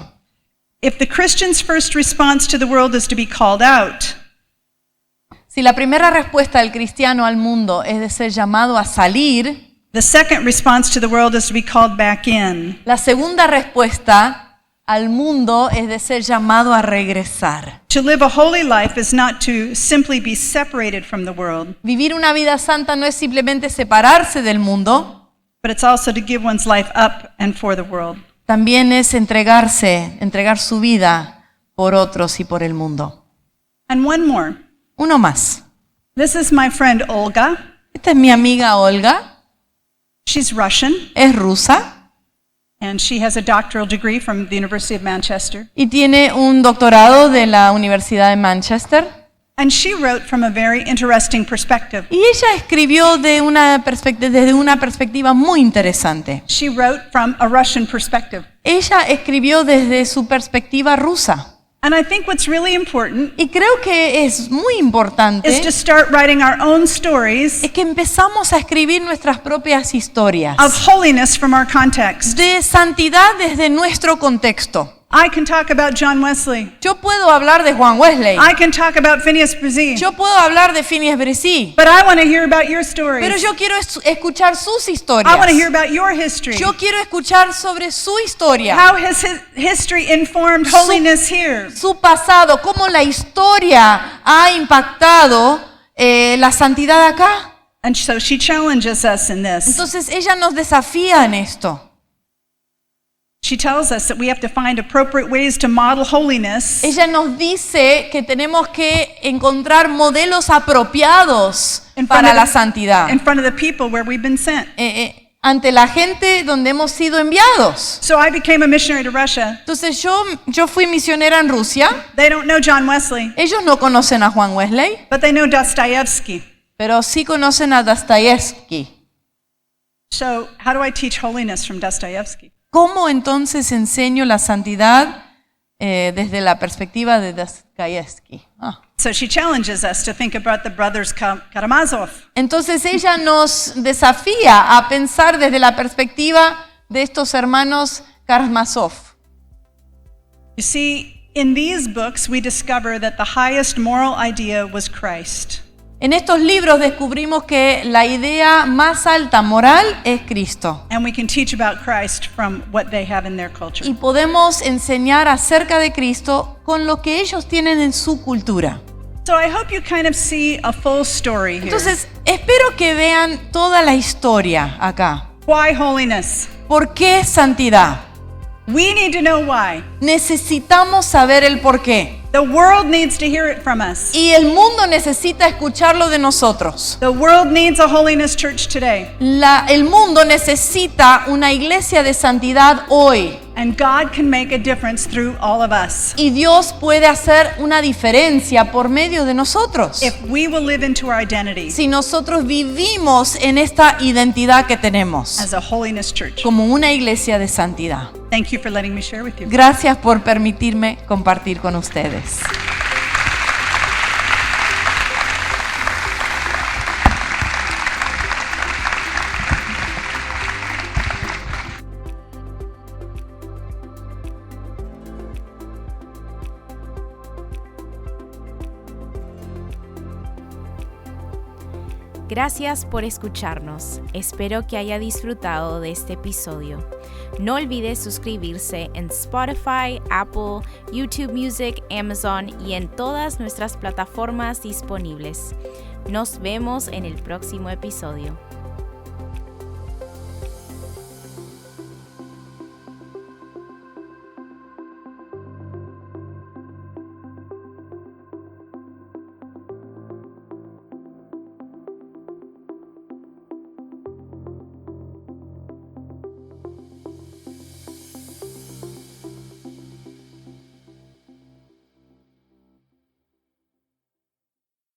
If the Christian's first response to the world is to be called out, Si la primera respuesta del cristiano al mundo es de ser llamado a salir, the second response to the world is to be called back in. la segunda respuesta al mundo es de ser llamado a regresar. To live a holy life is not to simply be separated from the world, Vivir una vida santa no es simplemente separarse del mundo, but it's also to give one's life up and for the world. también es entregar su vida por otros y por el mundo. And one more. Uno más. This is my friend Olga. Esta es mi amiga Olga, She's Russian, es rusa and she has a doctoral degree from the University of Manchester. y tiene un doctorado de la Universidad de Manchester. And she wrote from a very interesting perspective. Y ella escribió desde una perspectiva muy interesante. She wrote from a Russian perspective. Ella escribió desde su perspectiva rusa. And I think what's really important Y creo que es muy importante is to start writing our own stories es que empezamos a escribir nuestras propias historias of holiness from our context. de santidad desde nuestro contexto. I can talk about John Wesley. Yo puedo hablar de Juan Wesley. I can talk about Phineas Bresee. Yo puedo hablar de Phineas Bresee. But I want to hear about your stories. Pero yo quiero escuchar sus I historias. want to hear about your history. Yo quiero escuchar sobre su historia, How has his history informed holiness here? su pasado, cómo la historia ha impactado la santidad acá. And so she challenges us in this. Entonces ella nos desafía en esto. She tells us that we have to find appropriate ways to model holiness Ella nos dice que tenemos que encontrar modelos apropiados in front para of la the- santidad in front of the people where we've been sent. ante la gente donde hemos sido enviados. So I became a missionary to Russia. Entonces yo fui misionera en Rusia. They don't know John Wesley, Ellos no conocen a Juan Wesley, but they know Dostoevsky. pero sí conocen a Dostoyevsky. So how do I teach holiness from Dostoevsky? ¿Cómo entonces enseño la santidad desde la perspectiva de Dostoyevsky? So she challenges us to think about the brothers Karamazov. Entonces ella nos desafía a pensar desde la perspectiva de estos hermanos Karamazov. You see, in these books we discover that the highest moral idea was Christ. En estos libros descubrimos que la idea más alta moral es Cristo. And we can teach about Christ from what they have in their culture. Y podemos enseñar acerca de Cristo con lo que ellos tienen en su cultura. So I hope you kind of see a full story here. Entonces, espero que vean toda la historia acá. Why holiness? ¿Por qué santidad? We need to know why. Necesitamos saber el por qué. The world needs to hear it from us. Y el mundo necesita escucharlo de nosotros. The world needs a holiness church today. El mundo necesita una iglesia de santidad hoy. And God can make a difference through all of us. Y Dios puede hacer una diferencia por medio de nosotros. If we will live into our identity Si nosotros vivimos en esta identidad que tenemos as a holiness church. como una iglesia de santidad. Thank you for letting me share with you. Gracias por permitirme compartir con ustedes. Gracias por escucharnos. Espero que haya disfrutado de este episodio. No olvides suscribirse en Spotify, Apple, YouTube Music, Amazon y en todas nuestras plataformas disponibles. Nos vemos en el próximo episodio.